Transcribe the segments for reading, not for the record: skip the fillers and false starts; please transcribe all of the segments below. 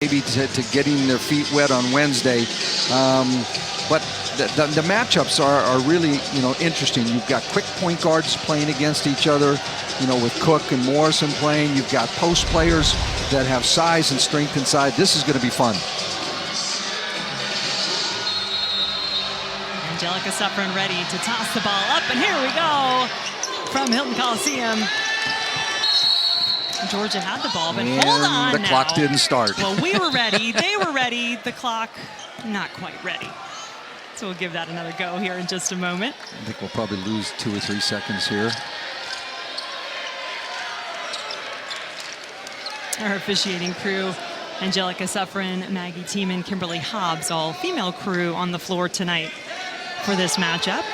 maybe to getting their feet wet on Wednesday. But the matchups are really, interesting. You've got quick point guards playing against each other, with Cook and Morrison playing. You've got post players that have size and strength inside. This is going to be fun. Angelica Suffren ready to toss the ball up, and here we go from Hilton Coliseum. Georgia had the ball, but hold on the now. Clock didn't start. Well, we were ready, they were ready, the clock not quite ready. So we'll give that another go here in just a moment. I think we'll probably lose 2 or 3 seconds here. Our officiating crew, Angelica Suffren, Maggie Tiemann, Kimberly Hobbs, all female crew on the floor tonight for this matchup.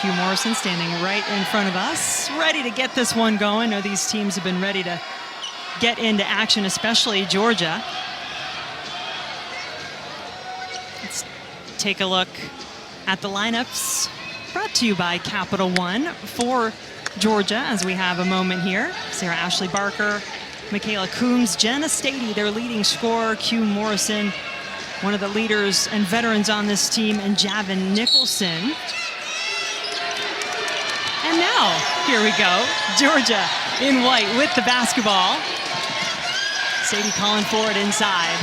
Hugh Morrison standing right in front of us, ready to get this one going. I know these teams have been ready to get into action, especially Georgia. Let's take a look at the lineups brought to you by Capital One for Georgia as we have a moment here. Sarah Ashley Barker, Michaela Coombs, Jenna Stady, their leading scorer, Hugh Morrison, one of the leaders and veterans on this team, and Javin Nicholson. And now, here we go, Georgia in white with the basketball. Stady calling for it inside.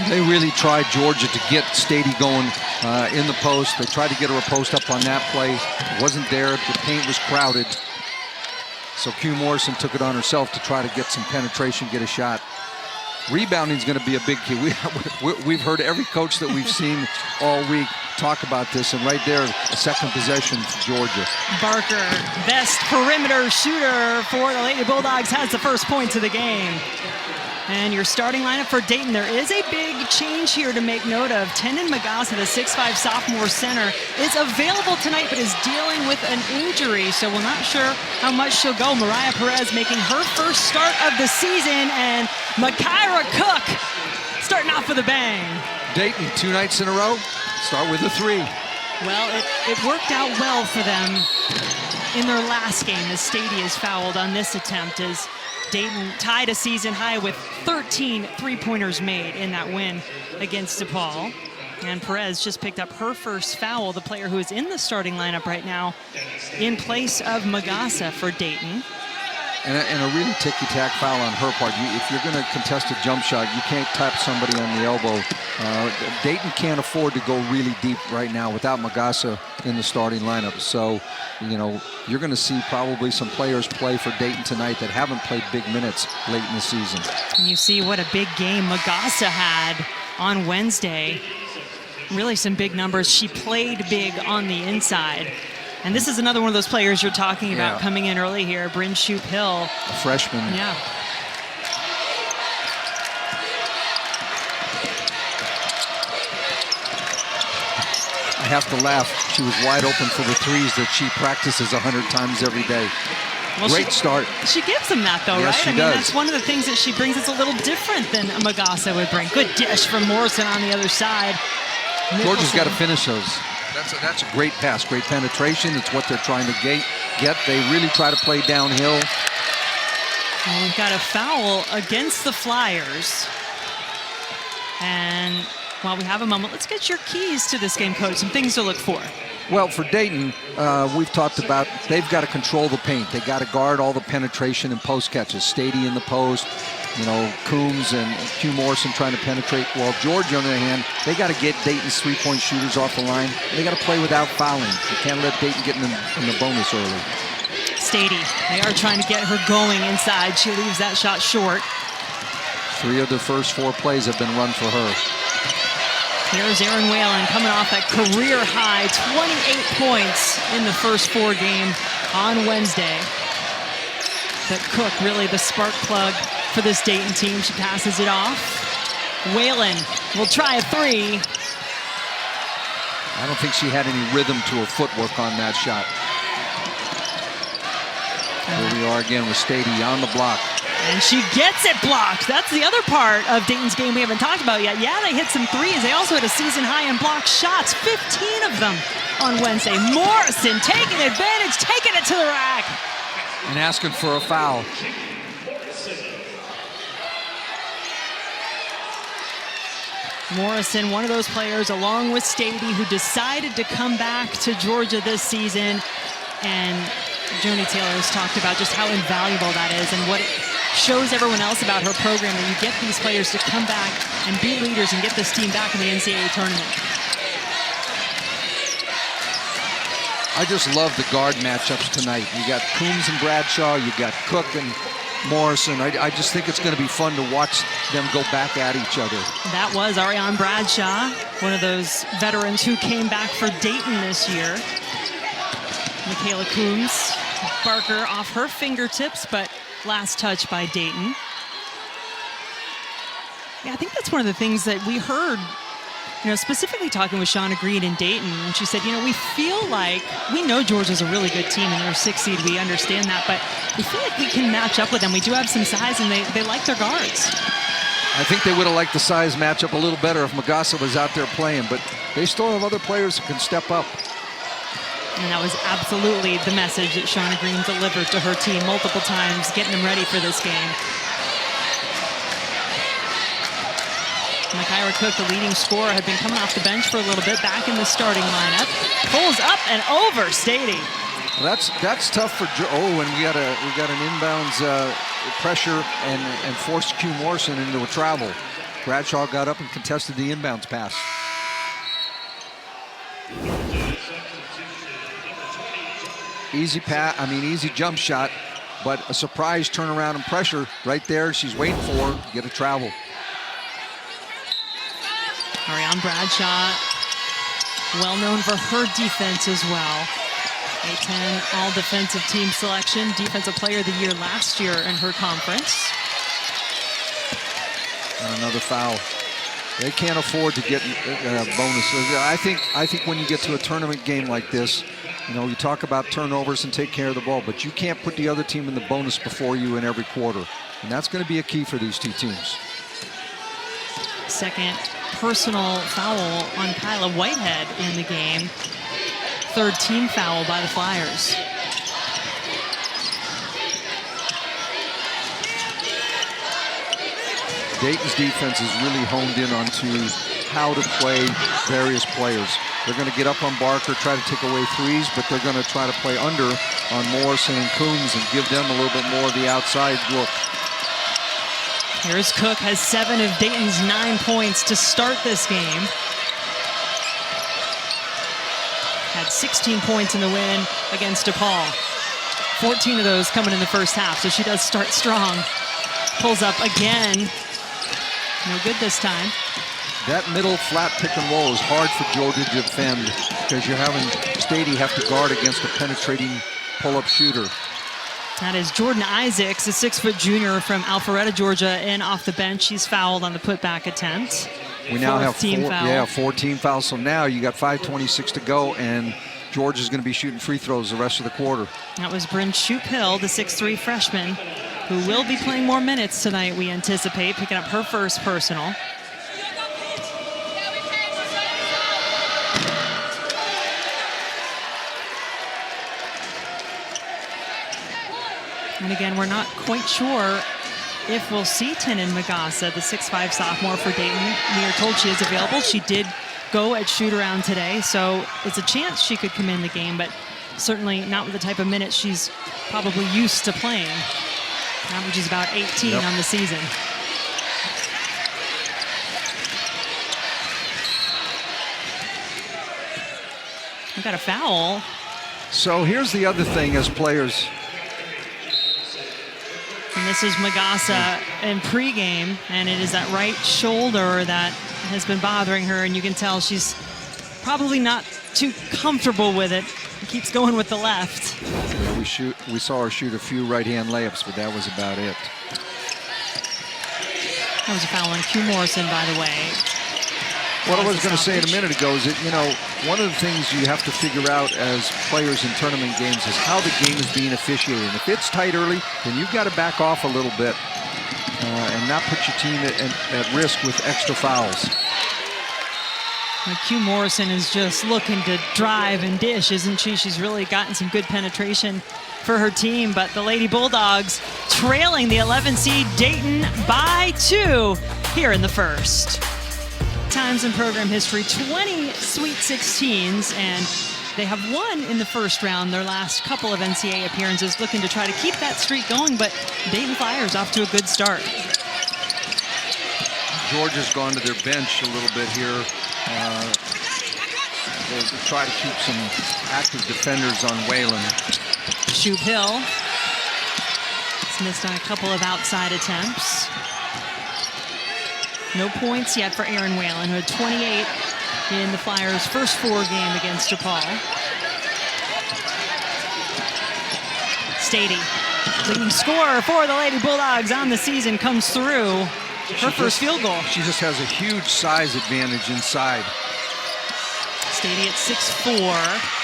They really tried, Georgia, to get Stady going in the post. They tried to get her a post up on that play. It wasn't there. The paint was crowded. So Hugh Morrison took it on herself to try to get some penetration, get a shot. Rebounding is going to be a big key. We've heard every coach that we've seen all week talk about this, and right there, a second possession for Georgia. Barker, best perimeter shooter for the Lady Bulldogs, has the first points of the game. And your starting lineup for Dayton, there is a big change here to make note of. Tendon Magassa, the 6'5" sophomore center, is available tonight but is dealing with an injury, so we're not sure how much she'll go. Mariah Perez making her first start of the season, and Makira Cook starting off with a bang. Dayton, 2 nights in a row, start with a 3. Well, it worked out well for them in their last game as Stady is fouled on this attempt, as Dayton tied a season high with 13 three-pointers made in that win against DePaul. And Perez just picked up her first foul, the player who is in the starting lineup right now, in place of Magassa for Dayton. And a really ticky-tack foul on her part. If you're going to contest a jump shot, you can't tap somebody on the elbow. Dayton can't afford to go really deep right now without Magassa in the starting lineup. So, you're going to see probably some players play for Dayton tonight that haven't played big minutes late in the season. And you see what a big game Magassa had on Wednesday. Really some big numbers. She played big on the inside. And this is another one of those players you're talking about coming in early here, Bryn Shoup-Hill. A freshman. Yeah. I have to laugh. She was wide open for the threes that she practices 100 times every day. Well, Great start. She gives them that, though, yes, right? She does. That's one of the things that she brings. It's a little different than Magassa would bring. Good dish from Morrison on the other side. Georgia's got to finish those. That's a great pass, great penetration. It's what they're trying to get. They really try to play downhill. And we've got a foul against the Flyers. And while we have a moment, let's get your keys to this game, Coach, some things to look for. Well, for Dayton, we've talked about they've got to control the paint. They got to guard all the penetration and post catches. Stady in the post, Coombs and Hugh Morrison trying to penetrate. Well, Georgia, on the other hand, they got to get Dayton's three-point shooters off the line. They got to play without fouling. You can't let Dayton get in the bonus early. Stady, they are trying to get her going inside. She leaves that shot short. 3 of the first 4 plays have been run for her. Here's Erin Whalen coming off that career-high 28 points in the first 4 games on Wednesday. But Cook, really the spark plug for this Dayton team. She passes it off. Whalen will try a 3. I don't think she had any rhythm to her footwork on that shot. Here we are again with Stady on the block. And she gets it blocked. That's the other part of Dayton's game we haven't talked about yet. Yeah, they hit some threes. They also had a season high in blocked shots, 15 of them on Wednesday. Morrison taking advantage, taking it to the rack. And asking for a foul. Morrison, one of those players, along with Stady, who decided to come back to Georgia this season. And Joni Taylor has talked about just how invaluable that is and what it shows everyone else about her program, that you get these players to come back and be leaders and get this team back in the NCAA tournament. I just love the guard matchups tonight. You got Coombs and Bradshaw, you got Cook and Morrison. I just think it's going to be fun to watch them go back at each other. That was Ariane Bradshaw, one of those veterans who came back for Dayton this year. Michaela Coombs, Barker off her fingertips, but last touch by Dayton. Yeah, I think that's one of the things that we heard, specifically talking with Shauna Green in Dayton, and she said, we feel like, we know Georgia's a really good team and they're 6th seed, we understand that, but we feel like we can match up with them. We do have some size and they like their guards. I think they would have liked the size matchup a little better if Magassa was out there playing, but they still have other players who can step up. And that was absolutely the message that Shauna Green delivered to her team multiple times, getting them ready for this game. Mykaira Cook, the leading scorer, had been coming off the bench for a little bit, back in the starting lineup. Pulls up and over Stady. Well, that's tough for and we got an inbounds pressure and forced Q Morrison into a travel. Bradshaw got up and contested the inbounds pass. Easy jump shot, but a surprise turnaround and pressure right there. She's waiting for her to get a travel. Ariane Bradshaw, well known for her defense as well. A10 all-defensive team selection, defensive player of the year last year in her conference. And another foul. They can't afford to get bonuses. I think when you get to a tournament game like this, you talk about turnovers and take care of the ball, but you can't put the other team in the bonus before you in every quarter. And that's going to be a key for these two teams. Second personal foul on Kyla Whitehead in the game. Third team foul by the Flyers. Dayton's defense is really honed in onto how to play various players. They're going to get up on Barker, try to take away threes, but they're going to try to play under on Morrison and Coombs and give them a little bit more of the outside look. Here's Cook, has 7 of Dayton's 9 points to start this game. Had 16 points in the win against DePaul. 14 of those coming in the first half, so she does start strong. Pulls up again. No good this time. That middle flat pick and roll is hard for Georgia to defend because you're having Stady have to guard against a penetrating pull-up shooter. That is Jordan Isaacs, a 6-foot junior from Alpharetta, Georgia, and off the bench. He's fouled on the putback attempt. We now have 4 team fouls. So now you got 5:26 to go, and Georgia's going to be shooting free throws the rest of the quarter. That was Bryn Shoup-Hill, the 6'3" freshman, who will be playing more minutes tonight, we anticipate, picking up her first personal. And again, we're not quite sure if we'll see Tenin Magassa, the 6'5" sophomore for Dayton. We are told she is available. She did go at shoot-around today, so it's a chance she could come in the game, but certainly not with the type of minutes she's probably used to playing. Averages about 18 on the season. We've got a foul. So here's the other thing as players. And this is Magassa in pregame, and it is that right shoulder that has been bothering her, and you can tell she's probably not too comfortable with it. Keeps going with the left. Yeah, we saw her shoot a few right-hand layups, but that was about it. That was a foul on Q Morrison, by the way. What I was going to say a minute ago is that, one of the things you have to figure out as players in tournament games is how the game is being officiated. And if it's tight early, then you've got to back off a little bit and not put your team at risk with extra fouls. And Q Morrison is just looking to drive and dish, isn't she? She's really gotten some good penetration for her team, but the Lady Bulldogs trailing the 11 seed Dayton by 2 here in the first. times in program history, 20 Sweet 16s, and they have won in the first round their last couple of NCAA appearances, looking to try to keep that streak going, but Dayton Flyers off to a good start. Georgia's gone to their bench a little bit here. They try to keep some active defenders on Whalen. Shoop Hill. It's missed on a couple of outside attempts. No points yet for Aaron Whalen, who had 28 in the Flyers' first 4 game against DePaul. Stady, leading scorer for the Lady Bulldogs on the season, comes through. Her first field goal. She just has a huge size advantage inside. Stady at 6'4".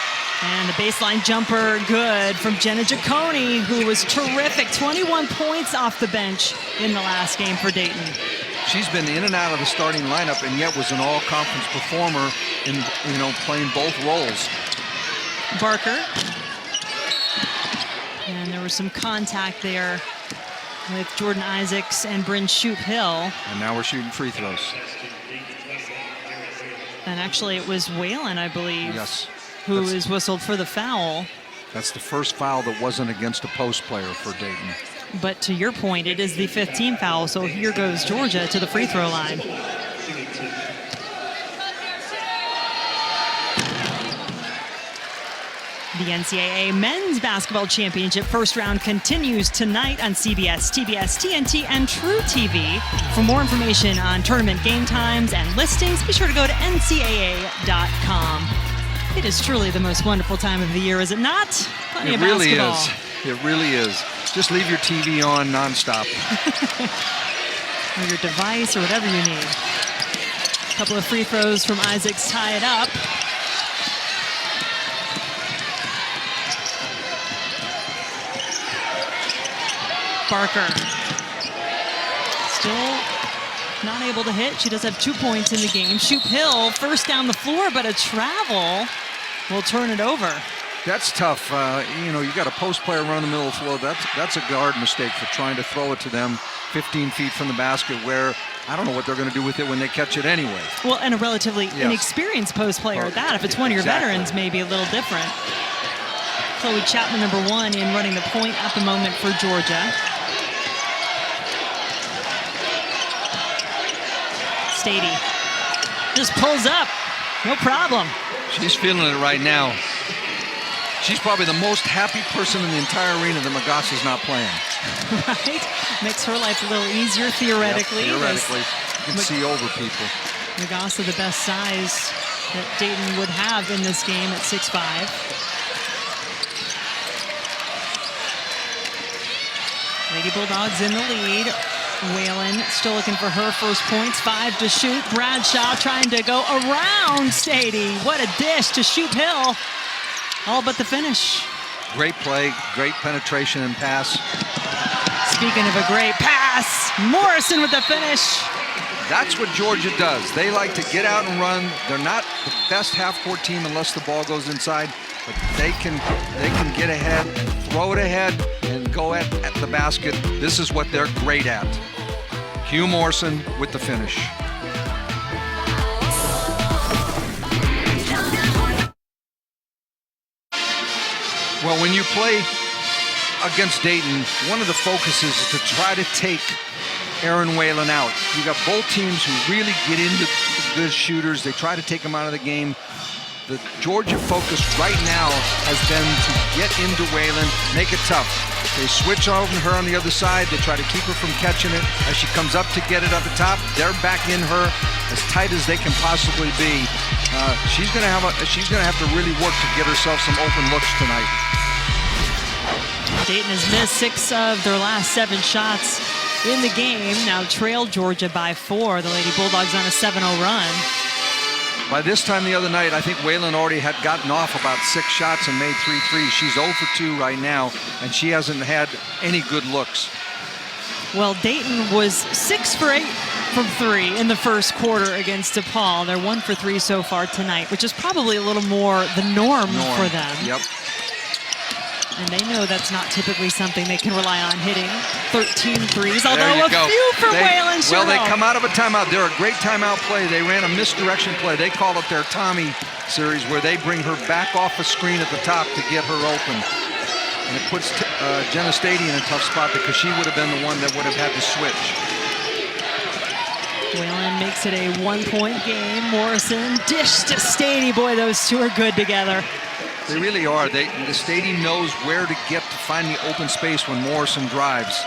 And the baseline jumper good from Jenna Giacone, who was terrific. 21 points off the bench in the last game for Dayton. She's been in and out of the starting lineup and yet was an all-conference performer in, playing both roles. Barker. And there was some contact there with Jordan Isaacs and Bryn Shoop Hill. And now we're shooting free throws. And actually it was Whalen, I believe, yes, who is whistled for the foul. That's the first foul that wasn't against a post player for Dayton. But to your point, it is the 15th foul, so here goes Georgia to the free throw line. The NCAA Men's Basketball Championship first round continues tonight on CBS, TBS, TNT, and True TV. For more information on tournament game times and listings, be sure to go to ncaa.com. It is truly the most wonderful time of the year, is it not? Plenty of basketball. Is. It really is. Just leave your TV on nonstop. Or your device or whatever you need. A couple of free throws from Isaacs tie it up. Barker. Still not able to hit. She does have 2 points in the game. Shoop Hill first down the floor, but a travel will turn it over. That's tough. You got a post player run in the middle of the floor. That's a guard mistake for trying to throw it to them 15 feet from the basket, where I don't know what they're going to do with it when they catch it anyway. Well, and a relatively inexperienced post player at that. If it's one of your veterans, maybe a little different. Chloe Chapman, number 1, in running the point at the moment for Georgia. Stady just pulls up, no problem. She's feeling it right now. She's probably the most happy person in the entire arena that Magasa's not playing. Right? Makes her life a little easier theoretically. Yep, theoretically. You can see over people. Magasa, the best size that Dayton would have in this game at 6'5". Lady Bulldogs in the lead. Whalen still looking for her first points. 5 to shoot. Bradshaw trying to go around Stady. What a dish to Shoop Hill. All but the finish. Great play, great penetration and pass. Speaking of a great pass, Morrison with the finish. That's what Georgia does. They like to get out and run. They're not the best half-court team unless the ball goes inside, but they can get ahead, throw it ahead, and go at the basket. This is what they're great at. Hugh Morrison with the finish. Well, when you play against Dayton, one of the focuses is to try to take Aaron Whalen out. You got both teams who really get into good shooters. They try to take them out of the game. The Georgia focus right now has been to get into Whalen, make it tough. They switch over to her on the other side. They try to keep her from catching it. As she comes up to get it at the top, they're back in her as tight as they can possibly be. She's going to have to really work to get herself some open looks tonight. Dayton has missed 6 of their last 7 shots in the game. Now trailed Georgia by 4. The Lady Bulldogs on a 7-0 run. By this time the other night, I think Whalen already had gotten off about 6 shots and made 3 threes. She's 0 for 2 right now, and she hasn't had any good looks. Well, Dayton was 6 for 8 from 3 in the first quarter against DePaul. They're 1 for 3 so far tonight, which is probably a little more the norm. For them. Yep. And they know that's not typically something they can rely on, hitting 13 threes, although a go. few for Waylon Sherrill. Well, they come out of a timeout. They're a great timeout play. They ran a misdirection play. They call it their Tommy series, where they bring her back off a screen at the top to get her open. And it puts Jenna Stady in a tough spot because she would have been the one that would have had to switch. Waylon makes it a 1-point game. Morrison dish to Stady. Boy, those two are good together. They really are. The Stady knows where to get to find the open space when Morrison drives.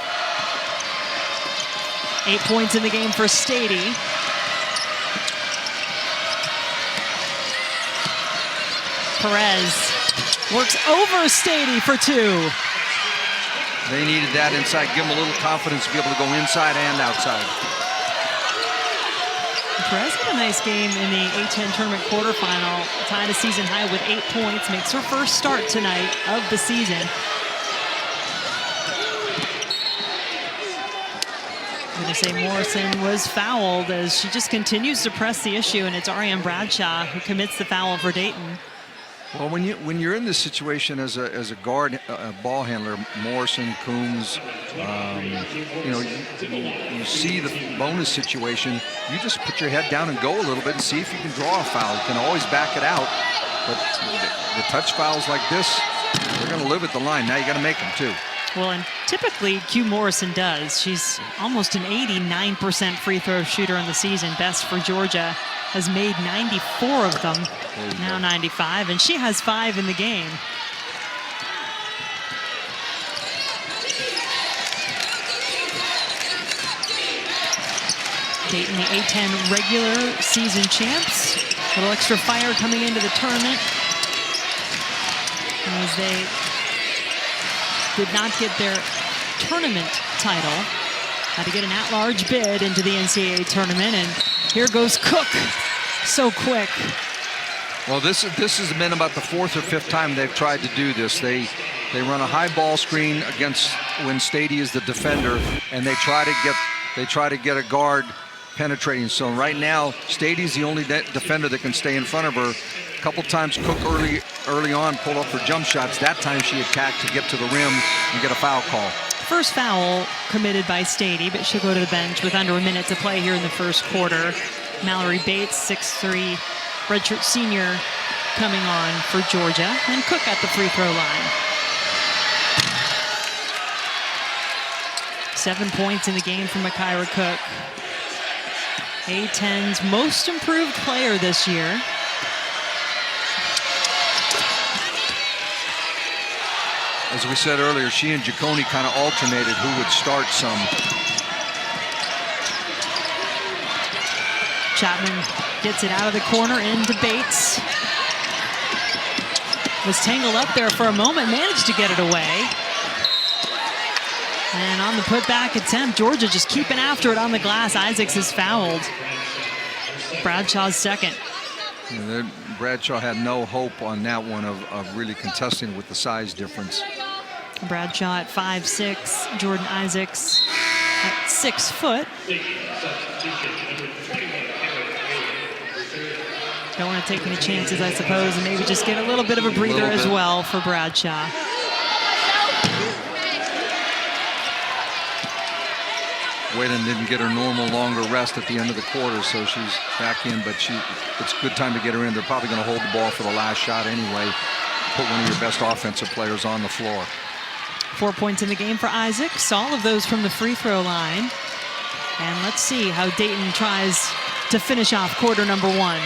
8 points in the game for Stady. Perez works over Stady for 2. They needed that inside. Give them a little confidence to be able to go inside and outside. Perez had a nice game in the A10 tournament quarterfinal, tied a season high with 8 points, makes her first start tonight of the season. I'm going to say Morrison was fouled as she just continues to press the issue, and it's Ariane Bradshaw who commits the foul for Dayton. Well, when you're in this situation as a guard, ball handler, Morrison, Coombs, you see the bonus situation. You just put your head down and go a little bit and see if you can draw a foul. You can always back it out, but the touch fouls like this, they're going to live at the line. Now you got to make them too. Well, and typically Q Morrison does. She's almost an 89% free throw shooter in the season, best for Georgia. Has made 94 of them, now 95, and she has 5 in the game. Dayton, the A10 regular season champs. A little extra fire coming into the tournament, as they did not get their tournament title. Had to get an at-large bid into the NCAA tournament, and here goes Cook, so quick. Well, this has been about the 4th or 5th time they've tried to do this. They run a high ball screen against when Stady is the defender, and they try to get a guard penetrating. So right now, Stady's the only defender that can stay in front of her. A couple times Cook early on pulled up her jump shots. That time she attacked to get to the rim and get a foul call. First foul committed by Stady, but she'll go to the bench with under a minute to play here in the first quarter. Mallory Bates, 6'3", redshirt senior, coming on for Georgia. And Cook at the free throw line. 7 points in the game from Makira Cook. A10's most improved player this year. As we said earlier, she and Giacone kind of alternated who would start some. Chapman gets it out of the corner into Bates. Was tangled up there for a moment, managed to get it away. And on the putback attempt, Georgia just keeping after it on the glass. Isaacs is fouled. Bradshaw's second. Yeah, Bradshaw had no hope on that one of really contesting with the size difference. Bradshaw at 5'6", Jordan Isaacs at 6 foot. Don't want to take any chances, I suppose, and maybe just get a little bit of a breather as well for Bradshaw. Waylon didn't get her normal longer rest at the end of the quarter, so she's back in, but it's a good time to get her in. They're probably going to hold the ball for the last shot anyway. Put one of your best offensive players on the floor. 4 points in the game for Isaacs, all of those from the free throw line. And let's see how Dayton tries to finish off quarter number 1.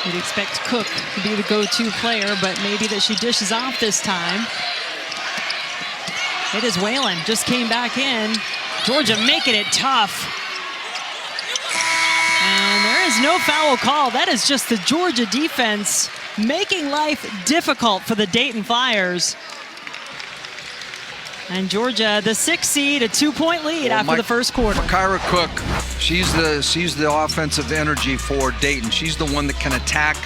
You'd expect Cook to be the go-to player, but maybe that she dishes off this time. It is Waylon, just came back in. Georgia making it tough. And there is no foul call. That is just the Georgia defense making life difficult for the Dayton Flyers. And Georgia, the 6th seed, a 2-point lead after the first quarter. Makira Cook, she's the offensive energy for Dayton. She's the one that can attack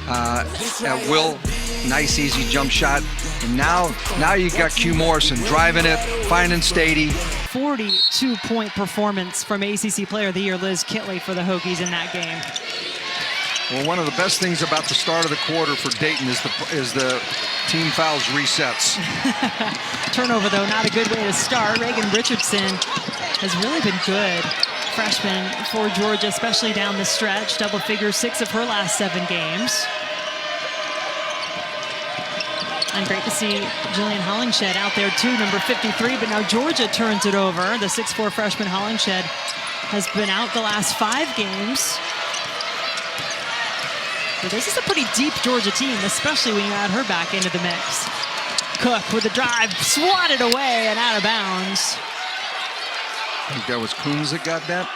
at will. Nice, easy jump shot. And now you got Q Morrison driving it, finding Stady. 42-point performance from ACC Player of the Year Liz Kitley for the Hokies in that game. Well, one of the best things about the start of the quarter for Dayton is the team fouls resets. Turnover, though, not a good way to start. Reagan Richardson has really been good. Freshman for Georgia, especially down the stretch. Double figures, 6 of her last 7 games. And great to see Jillian Hollingshed out there too, number 53, but now Georgia turns it over. The 6'4" freshman Hollingshed has been out the last 5 games. So this is a pretty deep Georgia team, especially when you add her back into the mix. Cook with a drive, swatted away and out of bounds. I think that was Coombs that got that.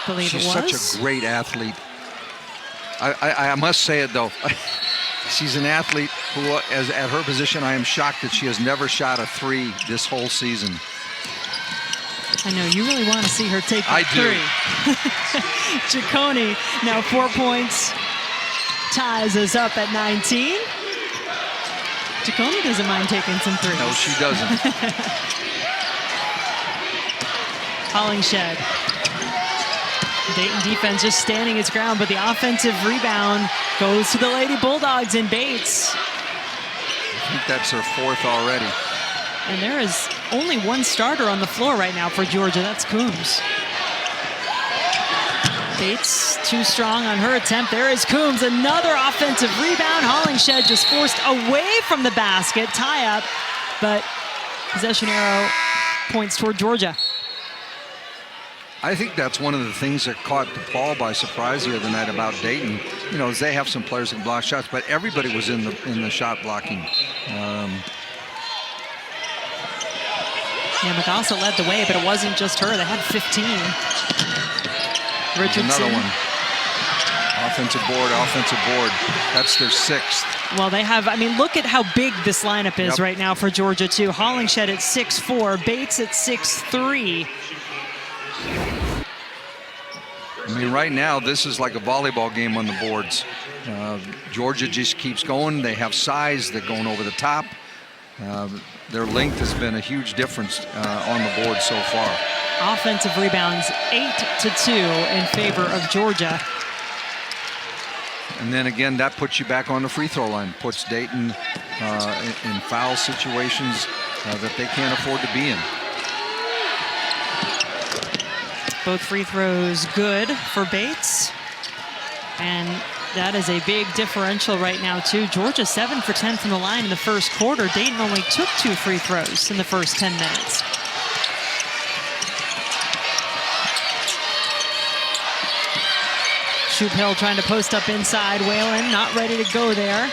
Believe She's it was. such a great athlete. I must say it though. She's an athlete who, as at her position, I am shocked that she has never shot a 3 this whole season. I know, you really want to see her take that I do. 3. Ciccone now 4 points, ties us up at 19. Ciccone doesn't mind taking some 3s. No, she doesn't. Hollingshed. Dayton defense just standing its ground, but the offensive rebound goes to the Lady Bulldogs and Bates. I think that's her 4th already. And there is only one starter on the floor right now for Georgia. That's Coombs. Bates too strong on her attempt. There is Coombs, another offensive rebound. Hollingshed just forced away from the basket. Tie up, but possession arrow points toward Georgia. I think that's one of the things that caught Paul by surprise the other night about Dayton. You know, is they have some players who can block shots, but everybody was in the shot blocking. Yeah, Magassa led the way, but it wasn't just her. They had 15. Richardson. Another one. Offensive board. That's their 6th. Well, they have, I mean, look at how big this lineup is right now for Georgia, too. Hollingshed at 6'4", Bates at 6'3". I mean, right now, this is like a volleyball game on the boards. Georgia just keeps going. They have size. They're going over the top. Their length has been a huge difference on the board so far. Offensive rebounds 8-2 in favor of Georgia. And then again, that puts you back on the free throw line, puts Dayton in foul situations that they can't afford to be in. Both free throws good for Bates. And that is a big differential right now, too. Georgia 7 for 10 from the line in the first quarter. Dayton only took 2 free throws in the first 10 minutes. Shoop Hill trying to post up inside. Whalen not ready to go there.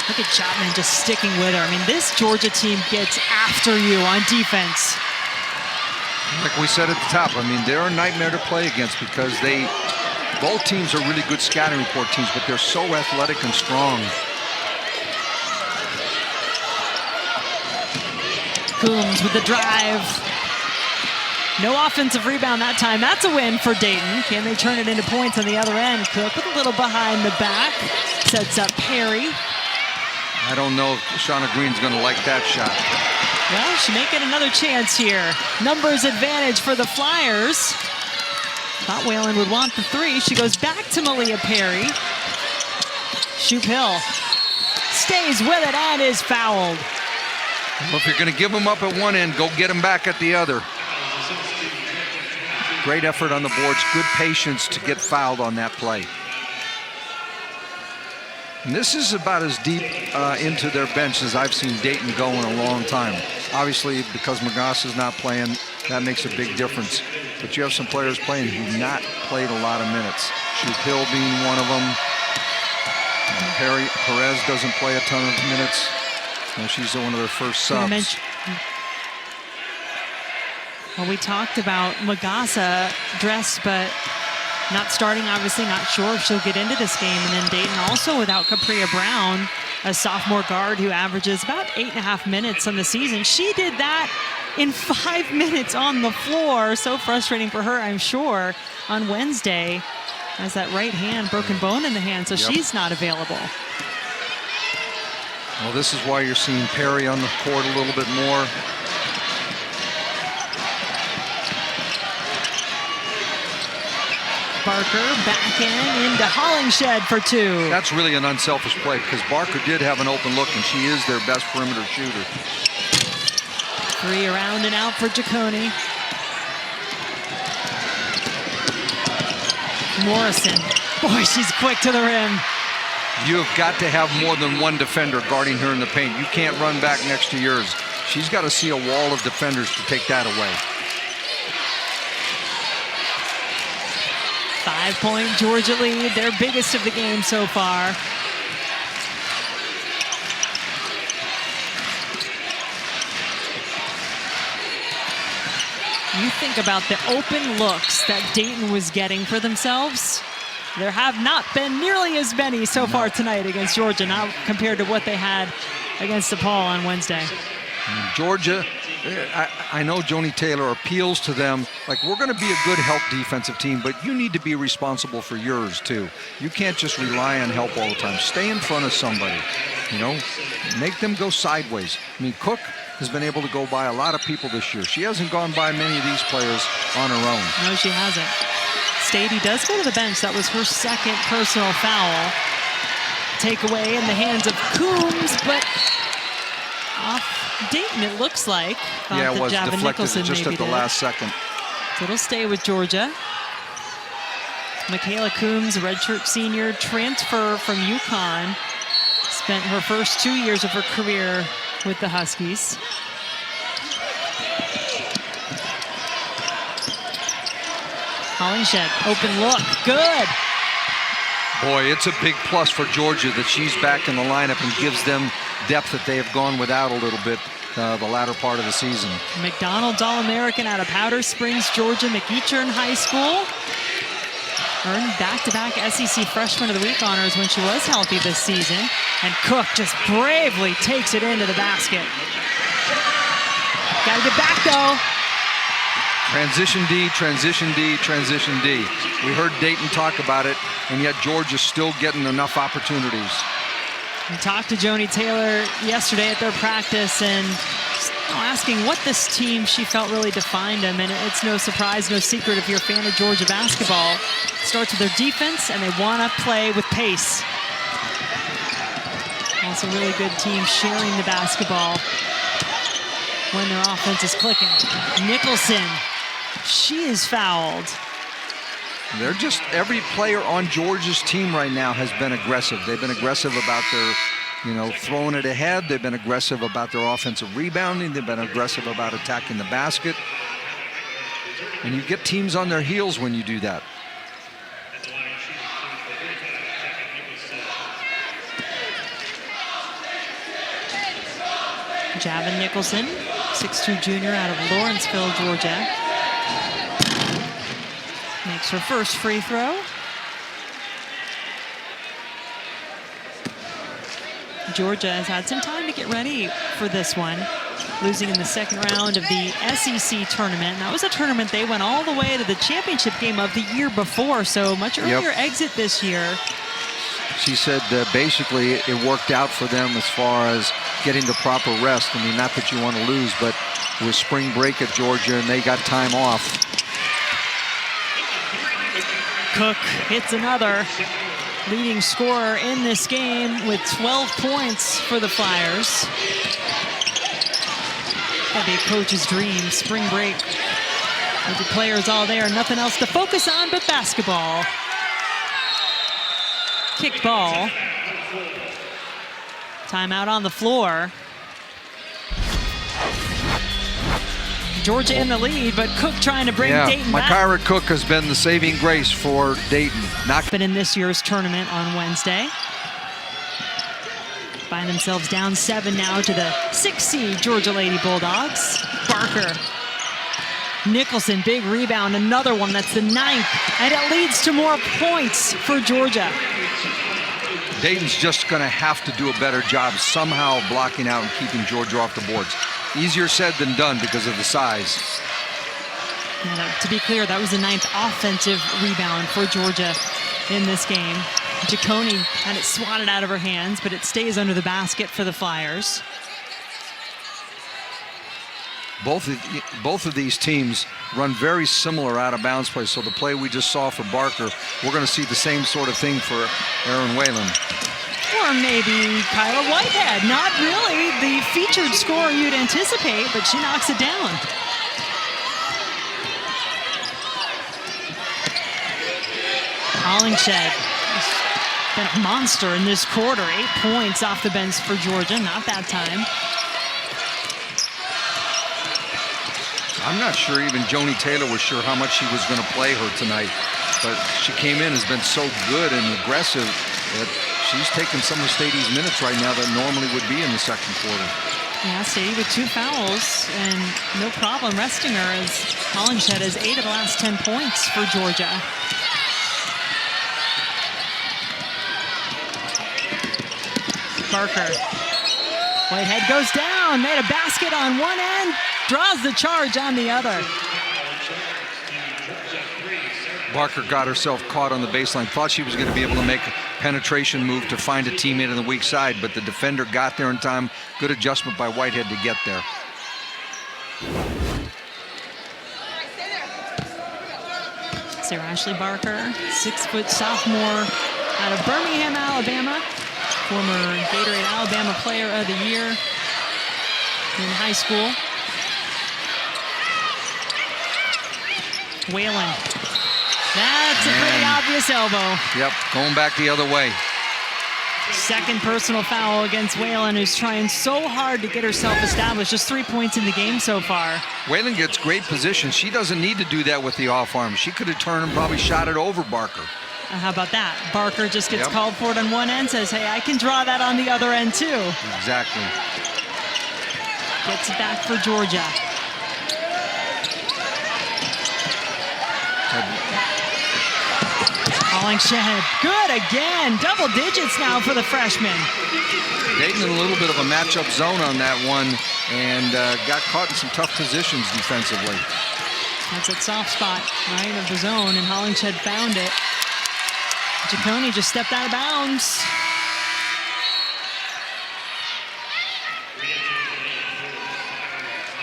Look at Chapman just sticking with her. I mean, this Georgia team gets after you on defense. Like we said at the top, I mean, they're a nightmare to play against because both teams are really good scouting report teams, but they're so athletic and strong. Coombs with the drive. No offensive rebound that time. That's a win for Dayton. Can they turn it into points on the other end? Cook with a little behind the back. Sets up Perry. I don't know if Shauna Green's going to like that shot. Well, she may get another chance here. Numbers advantage for the Flyers. Thought Whalen would want the 3. She goes back to Malia Perry. Shoop Hill stays with it and is fouled. Well, if you're going to give them up at one end, go get them back at the other. Great effort on the boards, good patience to get fouled on that play. And this is about as deep into their bench as I've seen Dayton go in a long time. Obviously, because Magassa's not playing, that makes a big difference. But you have some players playing who've not played a lot of minutes. Shoop Hill being one of them. Perez doesn't play a ton of minutes. She's one of their first subs. Well, we talked about Magassa dressed, but not starting, obviously, not sure if she'll get into this game. And then Dayton also without Capria Brown, a sophomore guard who averages about 8.5 minutes on the season. She did that in 5 minutes on the floor. So frustrating for her, I'm sure, on Wednesday. Has that right hand, broken bone in the hand, so she's not available. Well, this is why you're seeing Perry on the court a little bit more. Barker back into Hollingshed for 2. That's really an unselfish play because Barker did have an open look, and she is their best perimeter shooter. 3 around and out for Ciccone. Morrison. Boy, she's quick to the rim. You've got to have more than one defender guarding her in the paint. You can't run back next to yours. She's got to see a wall of defenders to take that away. 5-point Georgia lead, their biggest of the game so far. You think about the open looks that Dayton was getting for themselves. There have not been nearly as many so far tonight against Georgia, not compared to what they had against DePaul on Wednesday. Georgia, I know Joni Taylor appeals to them like, we're going to be a good help defensive team, but you need to be responsible for yours too. You can't just rely on help all the time. Stay in front of somebody, you know, make them go sideways. I mean, Cook has been able to go by a lot of people this year. She hasn't gone by many of these players on her own. No, she hasn't. Stady does go to the bench. That was her second personal foul. Takeaway in the hands of Coombs, but off Dayton, it looks like. Yeah, it was deflected just at the last second. So it'll stay with Georgia. Michaela Coombs, redshirt senior, transfer from UConn. Spent her first 2 years of her career with the Huskies. Hollingshed, open look, good. Boy, it's a big plus for Georgia that she's back in the lineup and gives them depth that they have gone without a little bit the latter part of the season. McDonald's All-American out of Powder Springs, Georgia, McEachern High School. Earned back-to-back SEC Freshman of the Week honors when she was healthy this season. And Cook just bravely takes it into the basket. Gotta get back though. Transition D, transition D, transition D. We heard Dayton talk about it, and yet Georgia's still getting enough opportunities. We talked to Joni Taylor yesterday at their practice and asking what this team she felt really defined them. And it's no surprise, no secret if you're a fan of Georgia basketball. It starts with their defense, and they want to play with pace. Also a really good team sharing the basketball when their offense is clicking. Nicholson, she is fouled. They're just, every player on Georgia's team right now has been aggressive. They've been aggressive about their, you know, throwing it ahead. They've been aggressive about their offensive rebounding. They've been aggressive about attacking the basket. And you get teams on their heels when you do that. Javin Nicholson, 6'2" junior out of Lawrenceville, Georgia. Makes her first free throw. Georgia has had some time to get ready for this one, losing in the second round of the SEC tournament. And that was a tournament they went all the way to the championship game of the year before, so much earlier exit this year. She said basically it worked out for them as far as getting the proper rest. I mean, not that you want to lose, but it was spring break at Georgia and they got time off. Cook hits another. Leading scorer in this game with 12 points for the Flyers. That'd be a coach's dream, spring break. With the players all there, nothing else to focus on but basketball. Kicked ball. Timeout on the floor. Georgia in the lead, but Cook trying to bring Dayton back. Mykyra Cook has been the saving grace for Dayton. Been in this year's tournament on Wednesday. Find themselves down 7 now to the 6 seed Georgia Lady Bulldogs. Barker. Nicholson, big rebound, another one, that's the 9th, and it leads to more points for Georgia. Dayton's just going to have to do a better job somehow blocking out and keeping Georgia off the boards. Easier said than done because of the size. And to be clear, that was the 9th offensive rebound for Georgia in this game. Ciccone had it swatted out of her hands, but it stays under the basket for the Flyers. Both of these teams run very similar out-of-bounds plays. So the play we just saw for Barker, we're going to see the same sort of thing for Aaron Whalen. Or maybe Kyla Whitehead. Not really the featured scorer you'd anticipate, but she knocks it down. Hollingshed has been a monster in this quarter. 8 points off the bench for Georgia. Not that time. I'm not sure even Joni Taylor was sure how much she was going to play her tonight. But she came in, has been so good and aggressive that she's taking some of Stady's minutes right now that normally would be in the second quarter. Yeah, Stady with 2 fouls and no problem resting her, as Hollingshed has 8 of the last 10 points for Georgia. Barker. Whitehead goes down, made a basket on one end, draws the charge on the other. Barker got herself caught on the baseline, thought she was going to be able to make a penetration move to find a teammate on the weak side, but the defender got there in time. Good adjustment by Whitehead to get there. Sarah Ashley Barker, 6-foot sophomore out of Birmingham, Alabama. Former Gatorade Alabama Player of the Year in high school. Whalen. That's a pretty obvious elbow. Yep, going back the other way. Second personal foul against Whalen, who's trying so hard to get herself established. Just 3 points in the game so far. Whalen gets great position. She doesn't need to do that with the off arm. She could have turned and probably shot it over Barker. How about that? Barker just gets called for it on one end, says, hey, I can draw that on the other end too. Exactly. Gets it back for Georgia. Hollingshed, good again. Double digits now for the freshman. Dayton in a little bit of a matchup zone on that one and got caught in some tough positions defensively. That's that soft spot, right, of the zone, and Hollingshed found it. Ciccone just stepped out of bounds.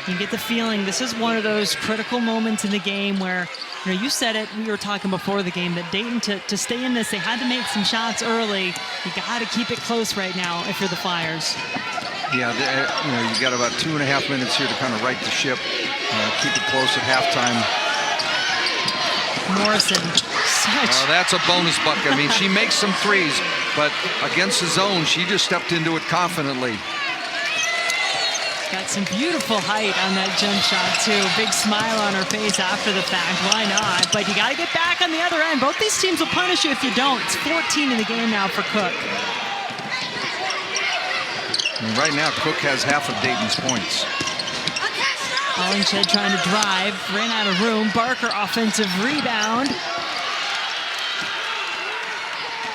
You get the feeling this is one of those critical moments in the game where, you know, you said it, we were talking before the game, that Dayton, to stay in this, they had to make some shots early. You got to keep it close right now if you're the Flyers. Yeah, you know, you got about 2.5 minutes here to kind of right the ship, keep it close at halftime. Morrison, that's a bonus bucket. I mean, she makes some threes, but against the zone, she just stepped into it confidently. Got some beautiful height on that jump shot, too. Big smile on her face after the fact. Why not? But you got to get back on the other end. Both these teams will punish you if you don't. It's 14 in the game now for Cook. And right now, Cook has half of Dayton's points. Hollingshed trying to drive, ran out of room. Barker offensive rebound.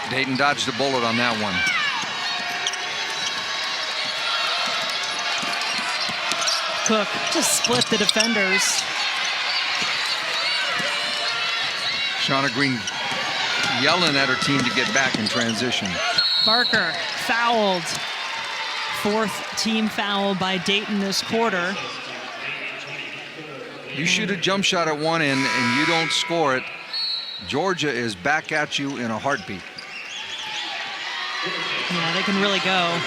Dayton dodged a bullet on that one. Cook just split the defenders. Shauna Green yelling at her team to get back in transition. Barker fouled. 4th team foul by Dayton this quarter. You shoot a jump shot at one end and you don't score it, Georgia is back at you in a heartbeat. Yeah, they can really go.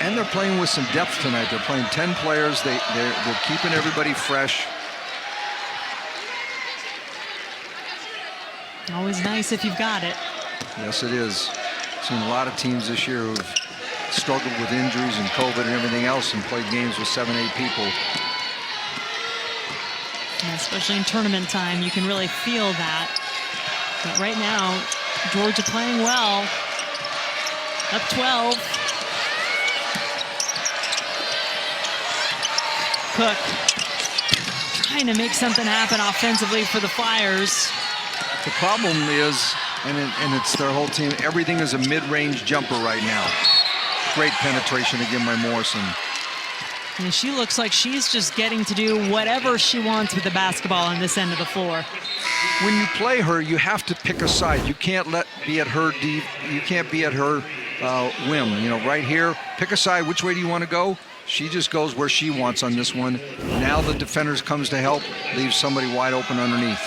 And they're playing with some depth tonight. They're playing 10 players. They're keeping everybody fresh. Always nice if you've got it. Yes, it is. Seen a lot of teams this year who've struggled with injuries and COVID and everything else and played games with 7, 8 people. Yeah, especially in tournament time, you can really feel that. But right now, Georgia playing well. Up 12. Cook trying to make something happen offensively for the Flyers. The problem is, and it's their whole team, everything is a mid-range jumper right now. Great penetration again by Morrison. And she looks like she's just getting to do whatever she wants with the basketball on this end of the floor. When you play her, you have to pick a side. You can't be at her deep. You can't be at her whim. You know, right here, pick a side. Which way do you want to go? She just goes where she wants on this one. Now the defenders comes to help, leaves somebody wide open underneath.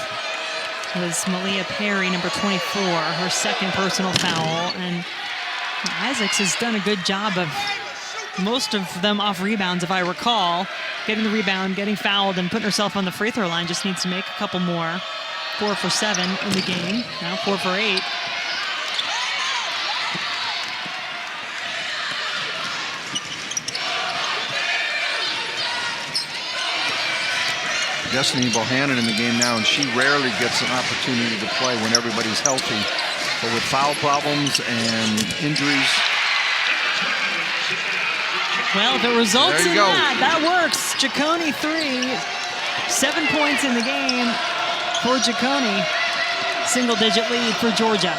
It was Malia Perry, number 24, her second personal foul. And Isaacs has done a good job of most of them off rebounds, if I recall. Getting the rebound, getting fouled, and putting herself on the free throw line. Just needs to make a couple more. 4 for 7 in the game. Now 4 for 8. Destiny Bohannon in the game now, and she rarely gets an opportunity to play when everybody's healthy. But with foul problems and injuries. Well, if it results in that works. Jaconi 3. 7 points in the game for Jaconi. Single-digit lead for Georgia.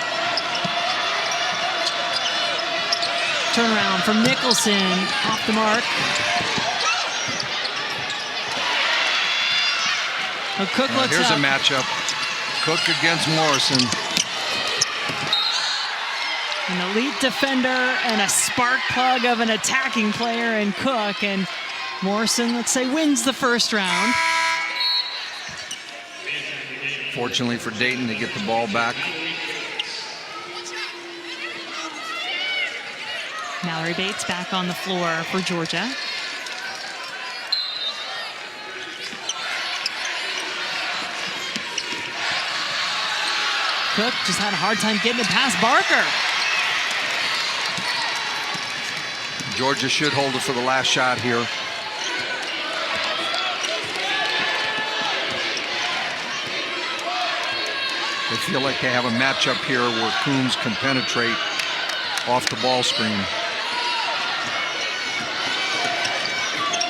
Turnaround from Nicholson, off the mark. Well, Cook looks here's up. A matchup. Cook against Morrison. An elite defender and a spark plug of an attacking player in Cook. And Morrison, let's say, wins the first round. Fortunately for Dayton, they get the ball back. Mallory Bates back on the floor for Georgia. Cook just had a hard time getting it past Barker. Georgia should hold it for the last shot here. They feel like they have a matchup here where Coombs can penetrate off the ball screen.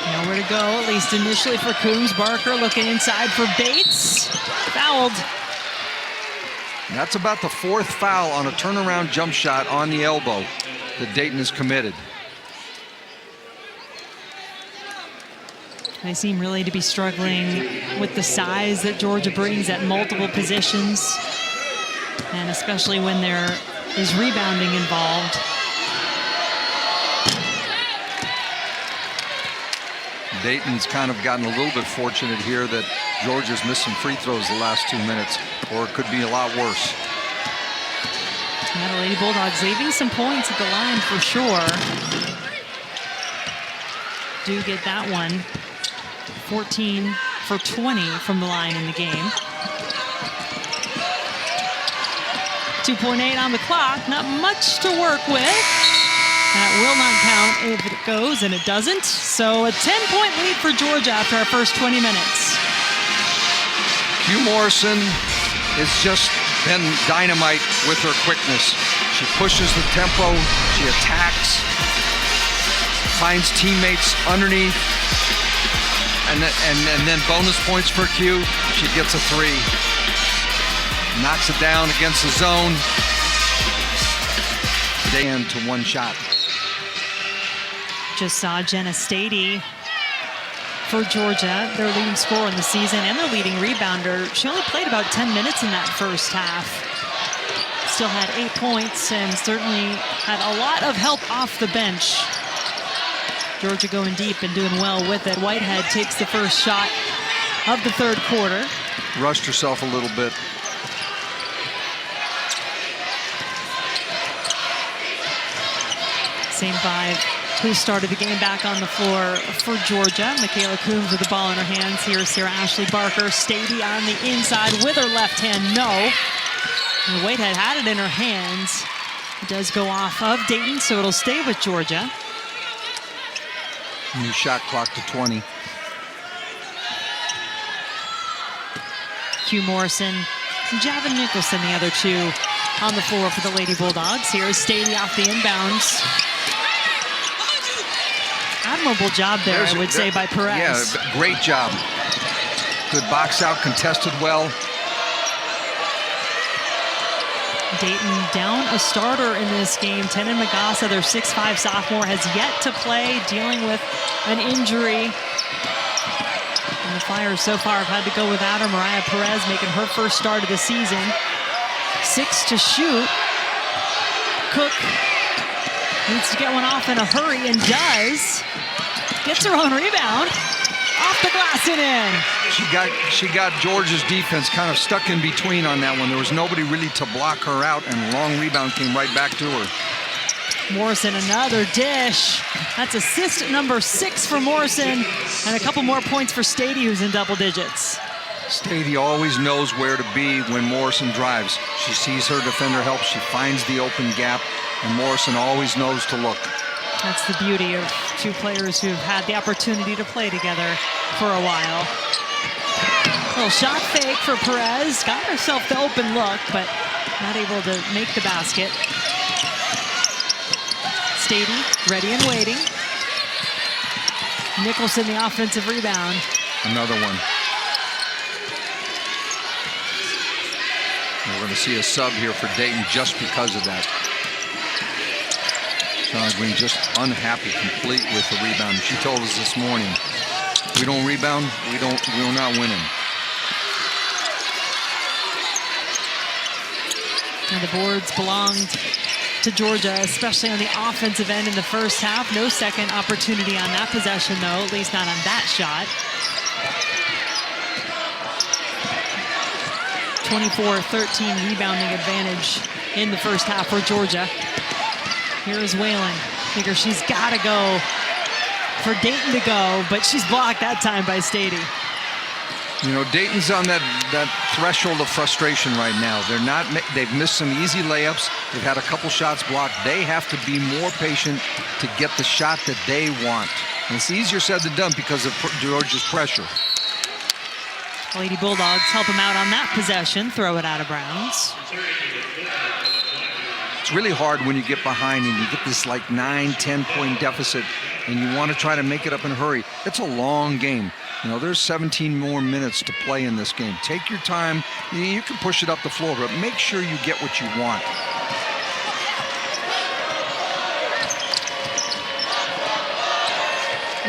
Nowhere to go, at least initially for Coombs. Barker looking inside for Bates. Fouled. That's about the 4th foul on a turnaround jump shot on the elbow that Dayton has committed. They seem really to be struggling with the size that Georgia brings at multiple positions, and especially when there is rebounding involved. Dayton's kind of gotten a little bit fortunate here that Georgia's missed some free throws the last 2 minutes, or it could be a lot worse. Yeah, the Lady Bulldogs leaving some points at the line for sure. Do get that one. 14 for 20 from the line in the game. 2.8 on the clock, not much to work with. That will not count if it goes, and it doesn't. So a 10-point lead for Georgia after our first 20 minutes. Q Morrison has just been dynamite with her quickness. She pushes the tempo, she attacks, finds teammates underneath, and then bonus points for Q. She gets a 3. Knocks it down against the zone. Down to 1 shot. Just saw Jenna Stady for Georgia, their leading scorer in the season and their leading rebounder. She only played about 10 minutes in that first half. Still had 8 points and certainly had a lot of help off the bench. Georgia going deep and doing well with it. Whitehead takes the first shot of the third quarter. Rushed herself a little bit. Same 5 who started the game back on the floor for Georgia. Michaela Coombs with the ball in her hands. Here's Sarah Ashley Barker. Stady on the inside with her left hand. No. And Whitehead had it in her hands. It does go off of Dayton, so it'll stay with Georgia. New shot clock to 20. Q Morrison and Javin Nicholson, the other two on the floor for the Lady Bulldogs. Here's Stady off the inbounds. Admirable job there, I would say, by Perez. Yeah, great job. Good box out, contested well. Dayton down a starter in this game. Tenin Magassa, their 6'5" sophomore, has yet to play, dealing with an injury. And the Flyers so far have had to go without her. Mariah Perez making her first start of the season. 6 to shoot. Cook Needs to get one off in a hurry and does. Gets her own rebound. Off the glass and in. She got Georgia's defense kind of stuck in between on that one. There was nobody really to block her out, and long rebound came right back to her. Morrison, another dish. That's assist number 6 for Morrison, and a couple more points for Stady, who's in double digits. Stady always knows where to be when Morrison drives. She sees her defender help, she finds the open gap, and Morrison always knows to look. That's the beauty of two players who've had the opportunity to play together for a while. Little shot fake for Perez. Got herself the open look, but not able to make the basket. Stady, ready and waiting. Nicholson, the offensive rebound. Another one. We're going to see a sub here for Dayton just because of that. Shauna Green just unhappy complete with the rebound. She told us this morning, we don't rebound, we're not winning. And the boards belonged to Georgia, especially on the offensive end in the first half. No second opportunity on that possession, though, at least not on that shot. 24-13 rebounding advantage in the first half for Georgia. Here is Whalen. Figure she's got to go for Dayton to go, but she's blocked that time by Stady. You know, Dayton's on that threshold of frustration right now. They've missed some easy layups. They've had a couple shots blocked. They have to be more patient to get the shot that they want. And it's easier said than done because of Georgia's pressure. Lady Bulldogs help them out on that possession, throw it out of bounds. It's really hard when you get behind and you get this like 9-10 point deficit and you want to try to make it up in a hurry. It's a long game. You know, there's 17 more minutes to play in this game. Take your time. You can push it up the floor, but make sure you get what you want.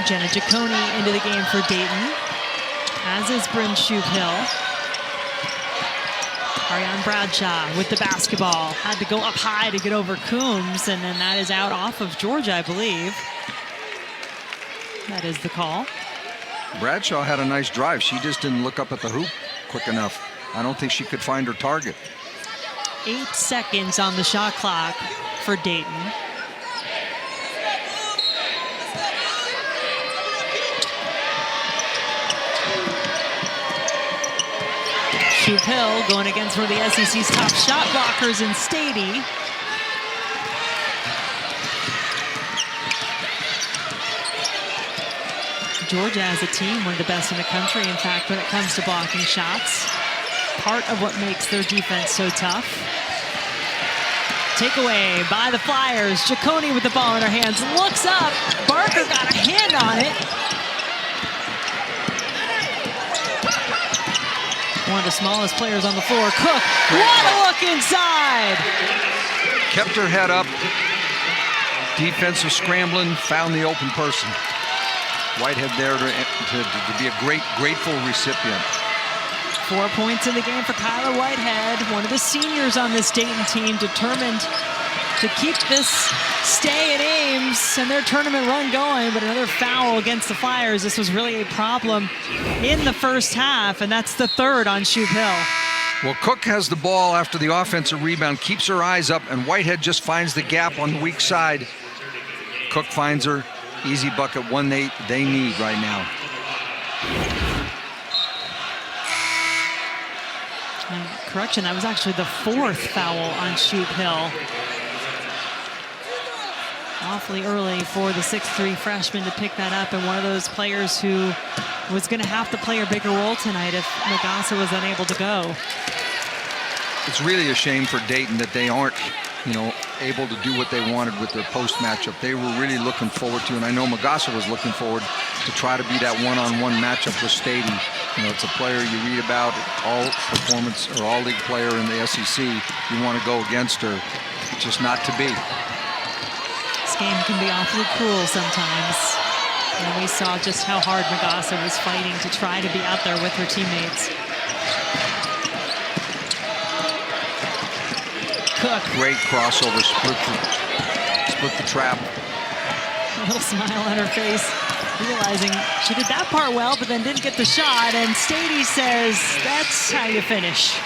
Jenna Giacone into the game for Dayton, as is Bryn Shoup-Hill. Ariane Bradshaw with the basketball. Had to go up high to get over Coombs, and then that is out off of Georgia, I believe. That is the call. Bradshaw had a nice drive. She just didn't look up at the hoop quick enough. I don't think she could find her target. 8 seconds on the shot clock for Dayton. Shoup-Hill going against one of the SEC's top shot blockers in Stady. Georgia as a team, one of the best in the country, in fact, when it comes to blocking shots. Part of what makes their defense so tough. Takeaway by the Flyers. Giacone with the ball in her hands, looks up. Barker got a hand on it. One of the smallest players on the floor, Cook. What a look inside! Kept her head up. Defensive scrambling, found the open person. Whitehead there to be a grateful recipient. 4 points in the game for Kyla Whitehead, one of the seniors on this Dayton team, determined to keep this stay at Ames and their tournament run going, but another foul against the Flyers. This was really a problem in the first half, and that's the third on Shoup-Hill. Well, Cook has the ball after the offensive rebound, keeps her eyes up, and Whitehead just finds the gap on the weak side. Cook finds her. Easy bucket, one they need right now. And correction, that was actually the 4th foul on Shoup-Hill. Awfully early for the 6'3" freshman to pick that up, and one of those players who was going to have to play a bigger role tonight if Magassa was unable to go. It's really a shame for Dayton that they aren't, you know, able to do what they wanted with their post matchup. They were really looking forward to, and I know Magassa was looking forward to try to be that one-on-one matchup with Stady. You know, it's a player you read about, all performance or all league player in the SEC. You want to go against her, just not to be. This game can be awfully cruel sometimes. And we saw just how hard Magassa was fighting to try to be out there with her teammates. Cook. Great crossover, split split the trap. A little smile on her face, realizing she did that part well, but then didn't get the shot. And Stady says, that's how you finish.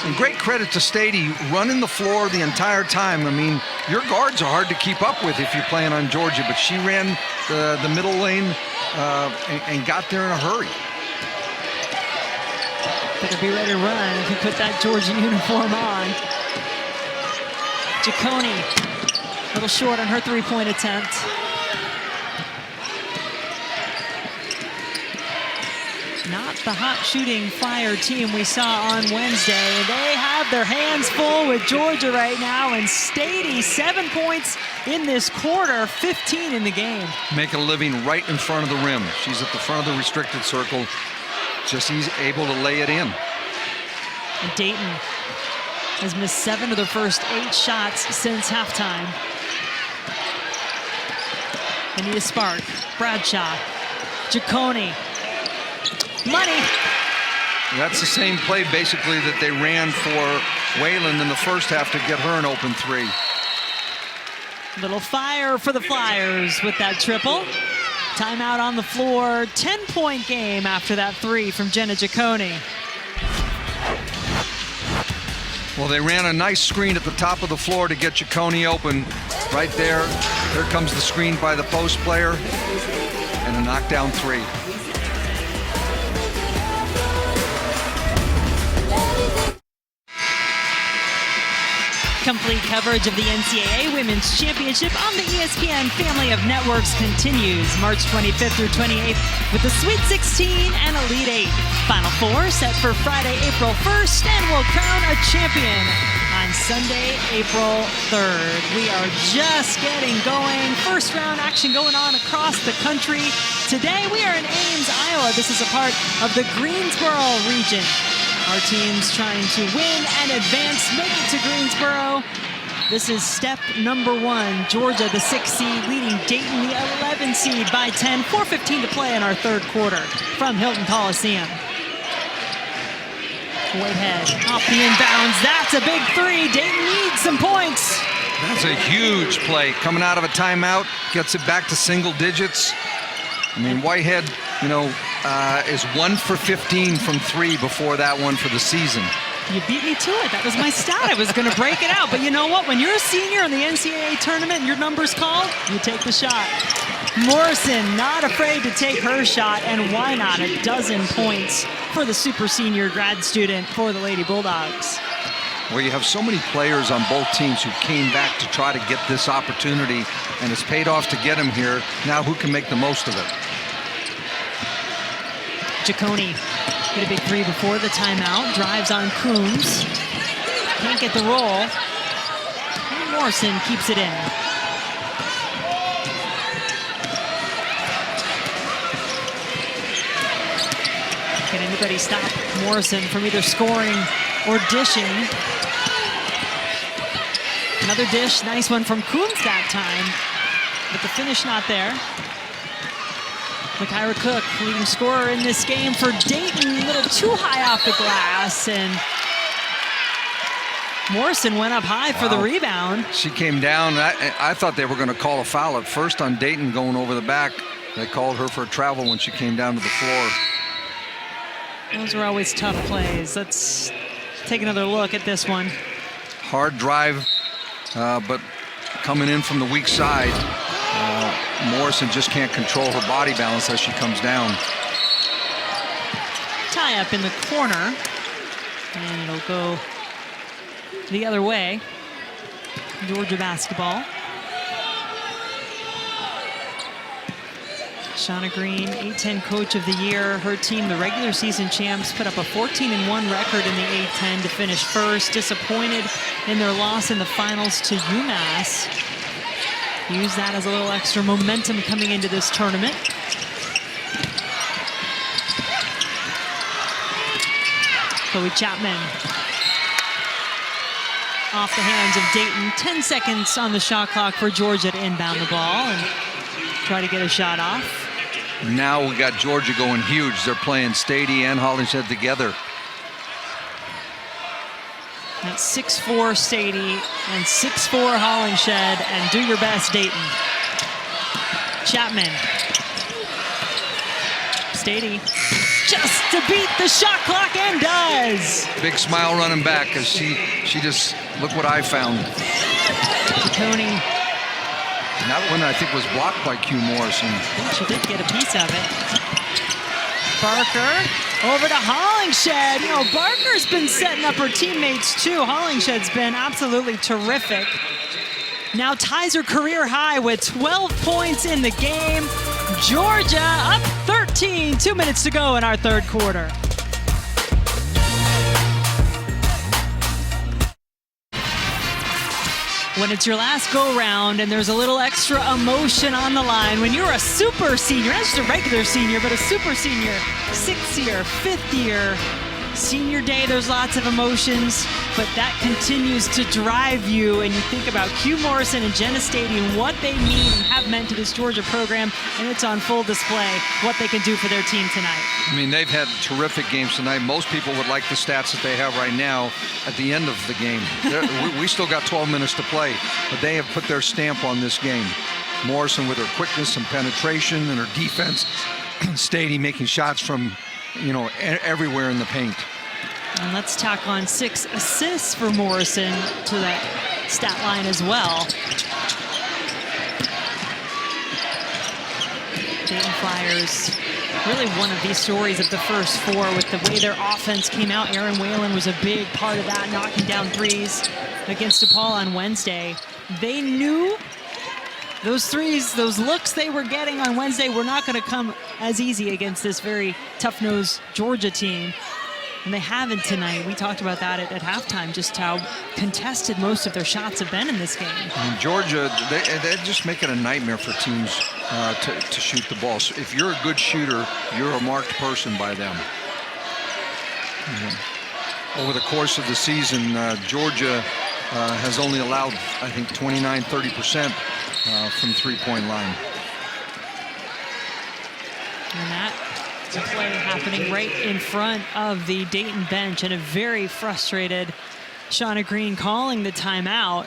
And great credit to Stady, running the floor the entire time. I mean, your guards are hard to keep up with if you're playing on Georgia, but she ran the middle lane and got there in a hurry. Better be ready to run if you put that Georgia uniform on. Ciccone, a little short on her three-point attempt. Not the hot shooting Fire team we saw on Wednesday. They have their hands full with Georgia right now, and Stady 7 points in this quarter, 15 in the game. Make a living right in front of the rim. She's at the front of the restricted circle. Just able to lay it in. And Dayton has missed 7 of their first 8 shots since halftime. Anita Spark, Bradshaw, Ciccone, money. That's the same play basically that they ran for Whalen in the first half to get her an open three. Little fire for the Flyers with that triple. Timeout on the floor, 10-point game after that three from Jenna Ciccone. Well, they ran a nice screen at the top of the floor to get Ciccone open. Right there, there comes the screen by the post player, and a knockdown three. Complete coverage of the NCAA Women's Championship on the ESPN family of networks continues March 25th through 28th with the Sweet 16 and Elite 8. Final Four set for Friday, April 1st, and we'll crown a champion on Sunday, April 3rd. We are just getting going. First round action going on across the country. Today we are in Ames, Iowa. This is a part of the Greensboro region. Our team's trying to win and advance, make it to Greensboro. This is step number 1. Georgia, the 6 seed, leading Dayton, the 11 seed by 10. 4:15 to play in our third quarter from Hilton Coliseum. Whitehead off the inbounds. That's a big three. Dayton needs some points. That's a huge play. Coming out of a timeout, gets it back to single digits. I mean, Whitehead, is 1 for 15 from 3 before that one for the season. You beat me to it. That was my stat. I was going to break it out. But you know what? When you're a senior in the NCAA tournament and your number's called, you take the shot. Morrison not afraid to take her shot, and why not? 12 points for the super senior grad student for the Lady Bulldogs. Well, you have so many players on both teams who came back to try to get this opportunity, and it's paid off to get them here. Now who can make the most of it? Ciccone hit a big three before the timeout. Drives on Coombs. Can't get the roll. And Morrison keeps it in. Can anybody stop Morrison from either scoring or dishing? Another dish, nice one from Coombs that time, but the finish not there. Kyra Cook, leading scorer in this game for Dayton, a little too high off the glass, and Morrison went up high for the rebound. She came down. I thought they were going to call a foul at first on Dayton going over the back. They called her for a travel when she came down to the floor. Those are always tough plays. Let's take another look at this one. Hard drive, but coming in from the weak side. Morrison just can't control her body balance as she comes down. Tie up in the corner, and it'll go the other way. Georgia basketball. Shauna Green, A-10 Coach of the Year. Her team, the regular season champs, put up a 14-1 record in the A-10 to finish first. Disappointed in their loss in the finals to UMass. Use that as a little extra momentum coming into this tournament. Chloe Chapman. Off the hands of Dayton. 10 seconds on the shot clock for Georgia to inbound the ball and try to get a shot off. Now we got Georgia going huge. They're playing Stady and Hollingshead together. That's 6'4" Stady and 6'4" Hollingshed, and do your best, Dayton. Chapman. Stady just to beat the shot clock, and does. Big smile running back because she just, look what I found. Tony. That one I think was blocked by Q Morrison. She did get a piece of it. Barker over to Hollingshed. You know, Barker's been setting up her teammates too. Hollingshed's been absolutely terrific. Now ties her career high with 12 points in the game. Georgia up 13, 2 minutes to go in our third quarter. When it's your last go-round and there's a little extra emotion on the line, when you're a super senior, not just a regular senior, but a super senior, 6th year, 5th year, senior day, there's lots of emotions, but that continues to drive you, and you think about Q Morrison and Jenna Stady and what they mean and have meant to this Georgia program, and it's on full display what they can do for their team tonight. I mean, they've had terrific games tonight. Most people would like the stats that they have right now at the end of the game. We still got 12 minutes to play, but they have put their stamp on this game. Morrison with her quickness and penetration and her defense. Stady making shots from, you know, everywhere in the paint. And let's tack on 6 assists for Morrison to that stat line as well. Dayton Flyers, really one of these stories of the first 4 with the way their offense came out. Aaron Whalen was a big part of that, knocking down threes against DePaul on Wednesday. They knew those threes, those looks they were getting on Wednesday were not going to come as easy against this very tough-nosed Georgia team. And they haven't tonight. We talked about that at halftime, just how contested most of their shots have been in this game. And Georgia, they just make it a nightmare for teams to shoot the ball. So if you're a good shooter, you're a marked person by them. Over the course of the season, Georgia has only allowed, I think, 29-30% from three-point line. And that play happening right in front of the Dayton bench, and a very frustrated Shauna Green calling the timeout.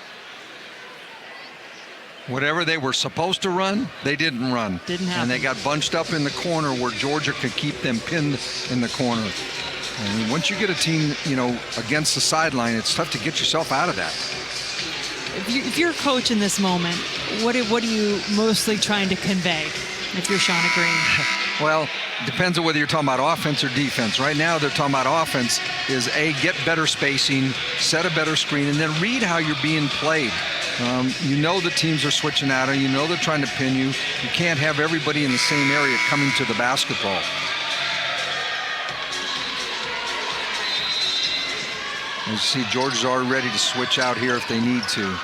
Whatever they were supposed to run, they didn't run. Didn't happen. And they got bunched up in the corner where Georgia could keep them pinned in the corner. And once you get a team, you know, against the sideline, it's tough to get yourself out of that. If you're a coach in this moment, what are you mostly trying to convey if you're Shauna Green? Well, depends on whether you're talking about offense or defense. Right now, they're talking about offense is, A, get better spacing, set a better screen, and then read how you're being played. You know the teams are switching at her. You know they're trying to pin you. You can't have everybody in the same area coming to the basketball. As you see, Georgia's already ready to switch out here if they need to.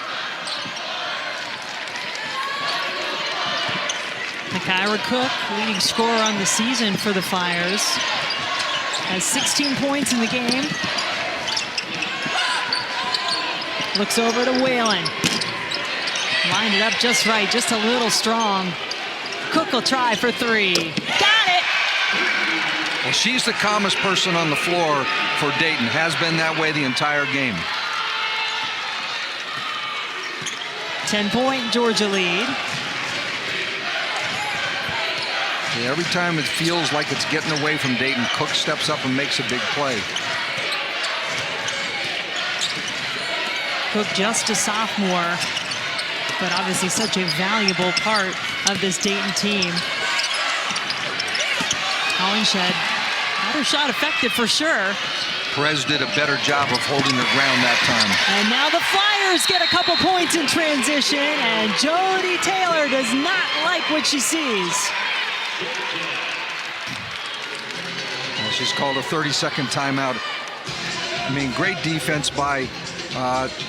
Kyra Cook, leading scorer on the season for the Flyers, has 16 points in the game. Looks over to Whalen. Lined it up just right, just a little strong. Cook will try for 3. Got it! Well, she's the calmest person on the floor for Dayton. Has been that way the entire game. 10-point Georgia lead. Every time it feels like it's getting away from Dayton, Cook steps up and makes a big play. Cook just a sophomore, but obviously such a valuable part of this Dayton team. Hollingshed had her shot effective for sure. Perez did a better job of holding her ground that time. And now the Flyers get a couple points in transition, and Jody Taylor does not like what she sees. Well, she's called a 30-second timeout. I mean, great defense by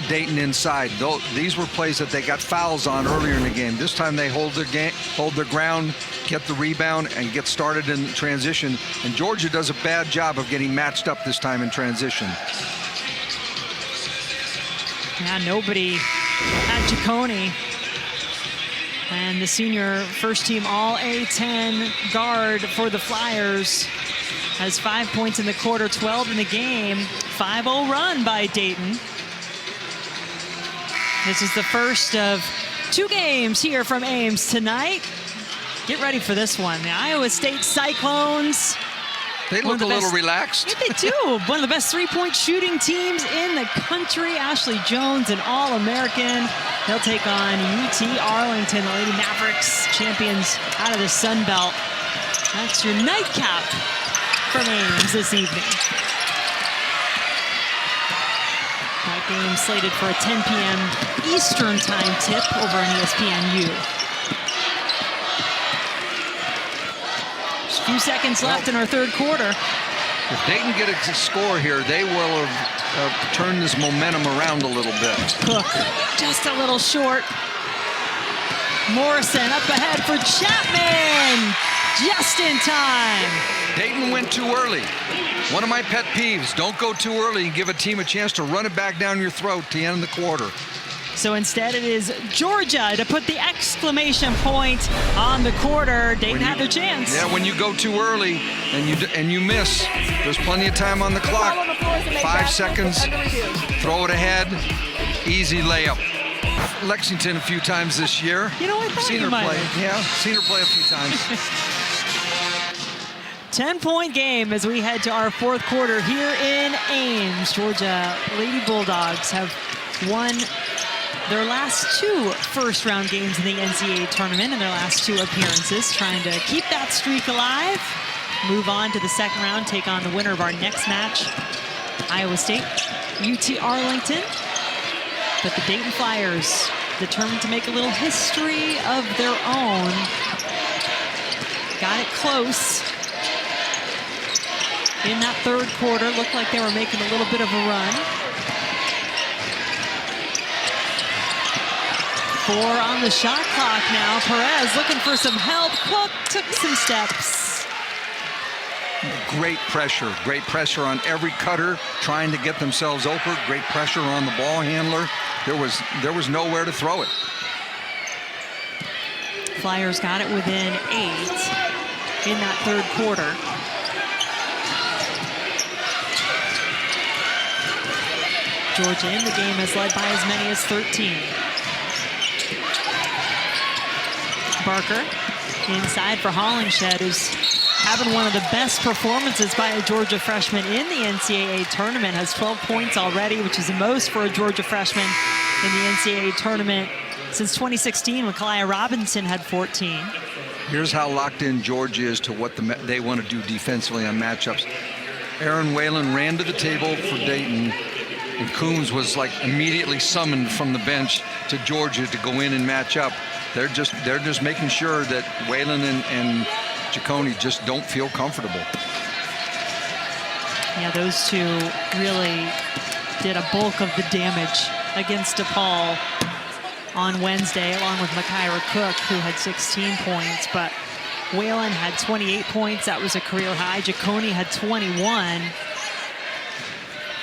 Dayton inside. These were plays that they got fouls on earlier in the game. This time they hold their ground, get the rebound, and get started in transition. And Georgia does a bad job of getting matched up this time in transition. Yeah, nobody at Ciccone. And the senior first-team All-A-10 guard for the Flyers has 5 points in the quarter, 12 in the game. 5-0 run by Dayton. This is the first of 2 games here from Ames tonight. Get ready for this one. The Iowa State Cyclones. They look a little relaxed. Yeah, they do. One of the best three-point shooting teams in the country. Ashley Jones, an All-American. They'll take on UT Arlington, the Lady Mavericks, champions out of the Sun Belt. That's your nightcap from Ames this evening. That game slated for a 10 p.m. Eastern time tip over on ESPNU. Just a few seconds left in our third quarter. If Dayton get a score here, they will have turned this momentum around a little bit. Cook just a little short. Morrison up ahead for Chapman. Just in time. Dayton went too early. One of my pet peeves, don't go too early and give a team a chance to run it back down your throat to the end of the quarter. So instead it is Georgia to put the exclamation point on the quarter. Dayton had their chance. Yeah, when you go too early and you miss, there's plenty of time on the clock. 5 seconds, throw it ahead, easy layup. Lexington a few times this year. You know what? Seen her play. Yeah, seen her play a few times. 10-point game as we head to our fourth quarter here in Ames. Georgia Lady Bulldogs have won their last 2 first-round games in the NCAA tournament in their last 2 appearances, trying to keep that streak alive, move on to the second round, take on the winner of our next match, Iowa State, UT Arlington. But the Dayton Flyers, determined to make a little history of their own, got it close. In that third quarter, looked like they were making a little bit of a run. 4 on the shot clock now. Perez looking for some help. Cook took some steps. Great pressure on every cutter, trying to get themselves open. Great pressure on the ball handler. There was nowhere to throw it. Flyers got it within 8 in that third quarter. Georgia in the game has led by as many as 13. Barker inside for Hollingshed, who's having one of the best performances by a Georgia freshman in the NCAA tournament. Has 12 points already, which is the most for a Georgia freshman in the NCAA tournament since 2016 when Kalia Robinson had 14. Here's how locked in Georgia is to what they want to do defensively on matchups. Aaron Whalen ran to the table for Dayton, and Coombs was like immediately summoned from the bench to Georgia to go in and match up. They're just making sure that Whalen and Ciccone just don't feel comfortable. Yeah, those two really did a bulk of the damage against DePaul on Wednesday, along with Makira Cook, who had 16 points. But Whalen had 28 points. That was a career high. Ciccone had 21.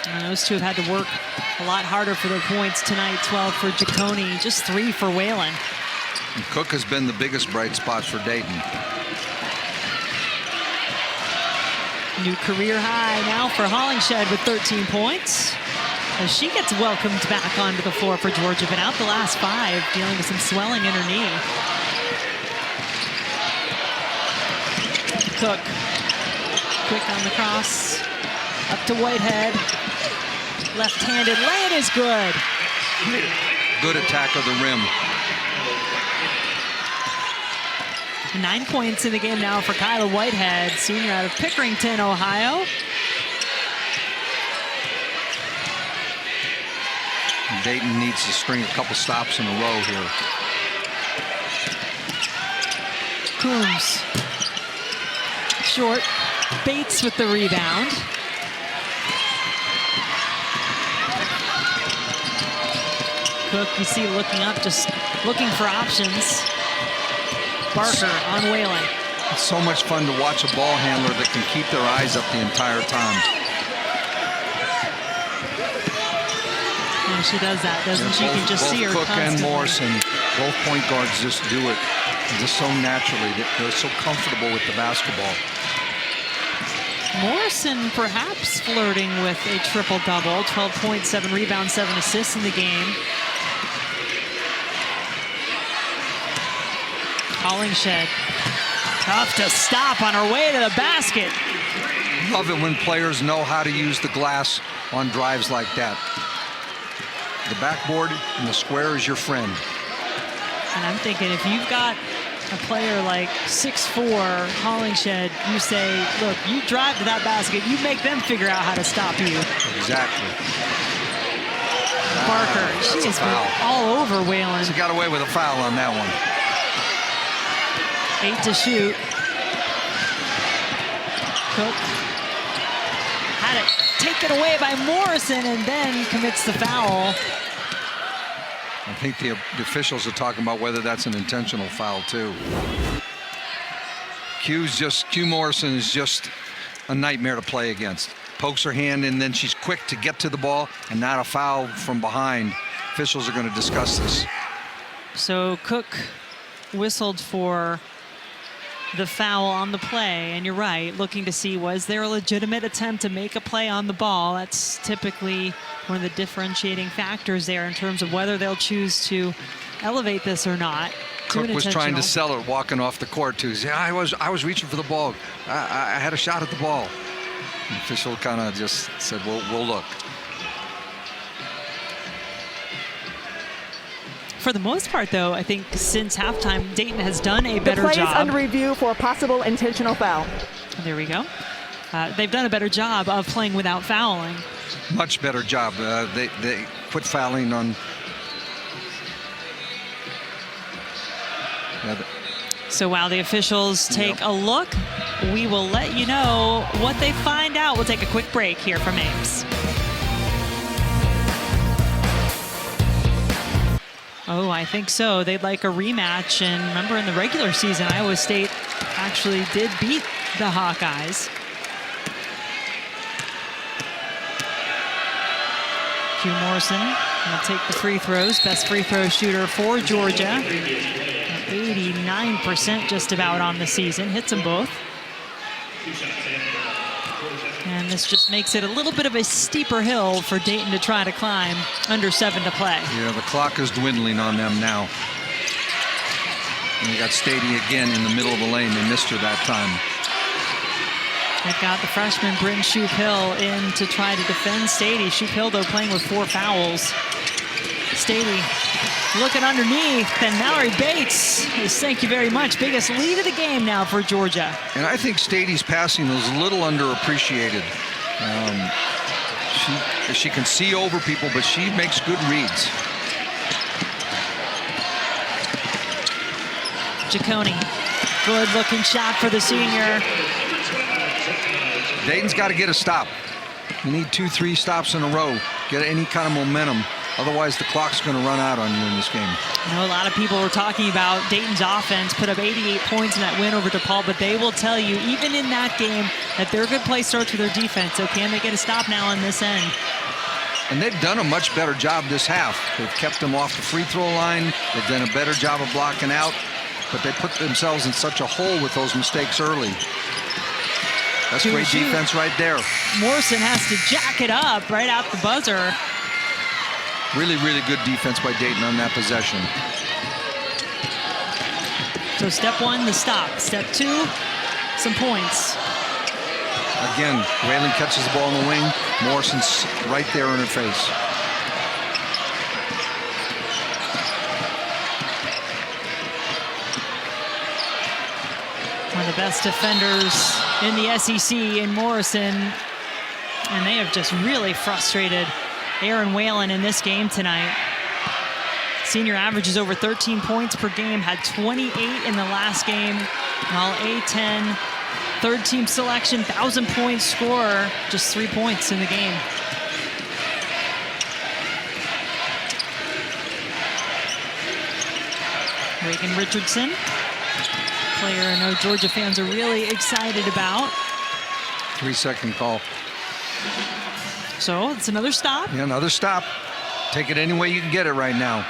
And those two have had to work a lot harder for their points tonight. 12 for Ciccone, just 3 for Whalen. And Cook has been the biggest bright spot for Dayton. New career high now for Hollingshed with 13 points. As she gets welcomed back onto the floor for Georgia, been out the last 5, dealing with some swelling in her knee. Cook, quick on the cross, up to Whitehead. Left-handed lay-in is good. Good attack of the rim. 9 points in the game now for Kyla Whitehead, senior out of Pickerington, Ohio. Dayton needs to string a couple stops in a row here. Coombs, short, Bates with the rebound. Cook, you see looking up, just looking for options. Barker on Whalen. It's so much fun to watch a ball handler that can keep their eyes up the entire time. And she does that, doesn't she? You can just see her Cook constantly. and Morrison, both point guards just do it just so naturally. They're so comfortable with the basketball. Morrison perhaps flirting with a triple-double. 12 points, 7 rebounds, 7 assists in the game. Hollingshed, tough to stop on her way to the basket. Love it when players know how to use the glass on drives like that. The backboard and the square is your friend. And I'm thinking if you've got a player like 6'4", Hollingshed, you say, look, you drive to that basket, you make them figure out how to stop you. Exactly. Barker, she has been all over Whalen. She got away with a foul on that one. 8 to shoot. Cook had it taken away by Morrison and then commits the foul. I think the officials are talking about whether that's an intentional foul too. Q Morrison is just a nightmare to play against. Pokes her hand and then she's quick to get to the ball and not a foul from behind. Officials are going to discuss this. So Cook whistled for the foul on the play, and you're right, looking to see was there a legitimate attempt to make a play on the ball. That's typically one of the differentiating factors there in terms of whether they'll choose to elevate this or not. Cook was trying to sell it walking off the court too. Yeah, I was reaching for the ball. I had a shot at the ball. The official kind of just said, we'll look. For the most part, though, I think since halftime, Dayton has done a better job. The play is under review for a possible intentional foul. There we go. They've done a better job of playing without fouling. Much better job. They quit fouling on. So while the officials take a look, we will let you know what they find out. We'll take a quick break here from Ames. Oh, I think so. They'd like a rematch. And remember, in the regular season, Iowa State actually did beat the Hawkeyes. Q Morrison will take the free throws. Best free throw shooter for Georgia. 89% just about on the season. Hits them both. And this just makes it a little bit of a steeper hill for Dayton to try to climb. Under 7 to play. Yeah, the clock is dwindling on them now. And you got Stady again in the middle of the lane. They missed her that time. They've got the freshman Bryn Shoup-Hill in to try to defend Stady. Shoup-Hill, though, playing with 4 fouls. Stady looking underneath, and Mallory Bates is, thank you very much, biggest lead of the game now for Georgia. And I think Stady's passing is a little underappreciated. She can see over people, but she makes good reads. Ciccone, good looking shot for the senior. Dayton's got to get a stop. You need 2-3 stops in a row, get any kind of momentum. Otherwise, the clock's going to run out on you in this game. I know a lot of people were talking about Dayton's offense, put up 88 points in that win over DePaul, but they will tell you, even in that game, that their good play starts with their defense. So can they get a stop now on this end? And they've done a much better job this half. They've kept them off the free throw line. They've done a better job of blocking out, but they put themselves in such a hole with those mistakes early. That's great defense right there. Morrison has to jack it up right out the buzzer. Really, really good defense by Dayton on that possession. So step 1, the stop. Step 2, some points. Again, Whalen catches the ball in the wing. Morrison's right there in her face. One of the best defenders in the SEC in Morrison. And they have just really frustrated Aaron Whalen in this game tonight. Senior averages over 13 points per game, had 28 in the last game, while A10, third team selection, 1,000-point scorer, just 3 points in the game. Reagan Richardson, player I know Georgia fans are really excited about. 3-second call. So it's another stop. Yeah, another stop. Take it any way you can get it right now.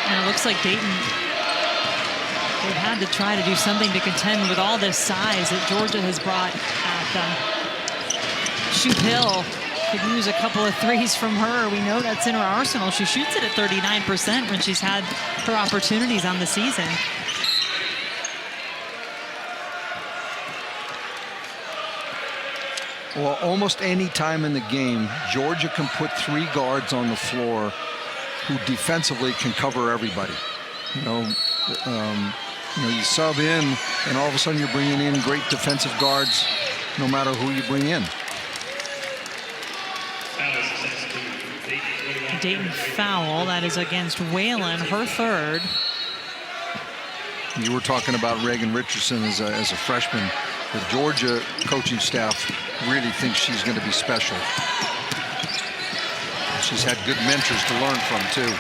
And it looks like Dayton, they've had to try to do something to contend with all this size that Georgia has brought at them. Shoup-Hill Could use a couple of threes from her. We know that's in her arsenal. She shoots it at 39% when she's had her opportunities on the season. Well, almost any time in the game, Georgia can put 3 guards on the floor who defensively can cover everybody. You sub in, and all of a sudden you're bringing in great defensive guards, no matter who you bring in. Dayton foul, that is against Whalen, her third. You were talking about Reagan Richardson as a freshman. The Georgia coaching staff really thinks she's going to be special. She's had good mentors to learn from, too.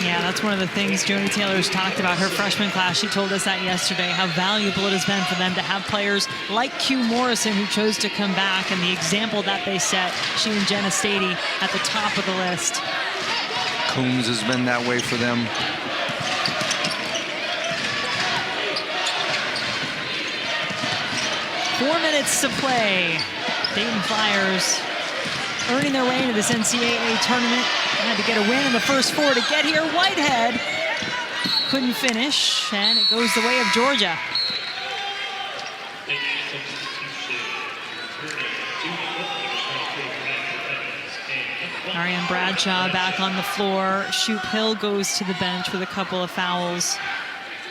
Yeah, that's one of the things Joni Taylor's talked about, her freshman class. She told us that yesterday, how valuable it has been for them to have players like Q Morrison, who chose to come back, and the example that they set, she and Jenna Stady at the top of the list. Coombs has been that way for them. Four minutes to play. Dayton Flyers earning their way into this NCAA tournament. Had to get a win in the first 4 to get here. Whitehead couldn't finish, and it goes the way of Georgia. Ariane Bradshaw back on the floor. Shoop Hill goes to the bench with a couple of fouls.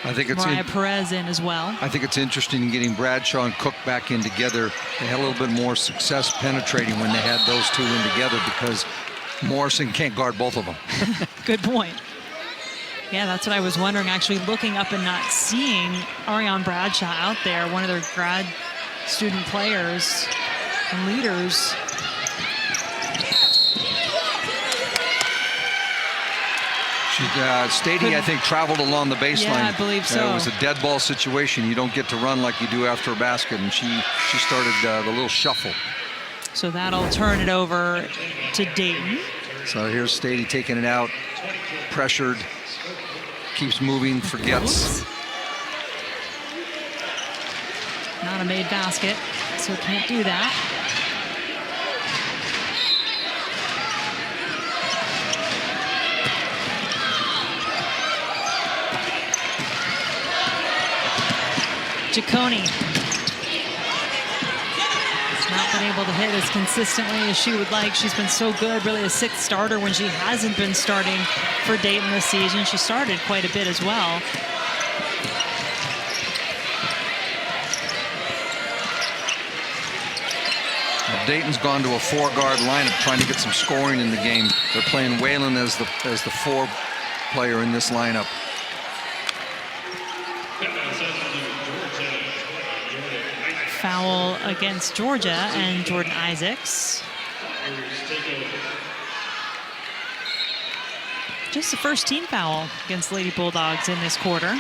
I think it's Mariah Perez in as well. I think it's interesting in getting Bradshaw and Cook back in together. They had a little bit more success penetrating when they had those two in together, because Morrison can't guard both of them. Good point. Yeah, that's what I was wondering, actually looking up and not seeing Ariane Bradshaw out there, one of their grad student players and leaders. Stady, I think, traveled along the baseline. Yeah, I believe so. It was a dead ball situation. You don't get to run like you do after a basket, and she started the little shuffle. So that'll turn it over to Dayton. So here's Stady taking it out, pressured, keeps moving, forgets. Oops. Not a made basket, so can't do that. Ciccone has not been able to hit as consistently as she would like. She's been so good, really a sixth starter when she hasn't been starting for Dayton this season. She started quite a bit as well. Dayton's gone to a 4-guard lineup trying to get some scoring in the game. They're playing Whalen as the 4 player in this lineup. Foul against Georgia and Jordan Isaacs. Just the first team foul against Lady Bulldogs in this quarter.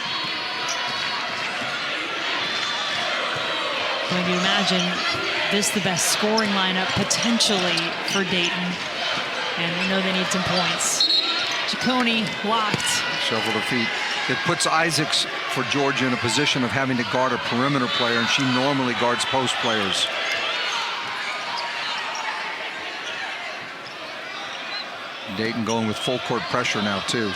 Going to imagine this the best scoring lineup potentially for Dayton. And they know they need some points. Ciccone blocked. Shuffle the feet. It puts Isaacs for Georgia in a position of having to guard a perimeter player, and she normally guards post players. Dayton going with full court pressure now, too.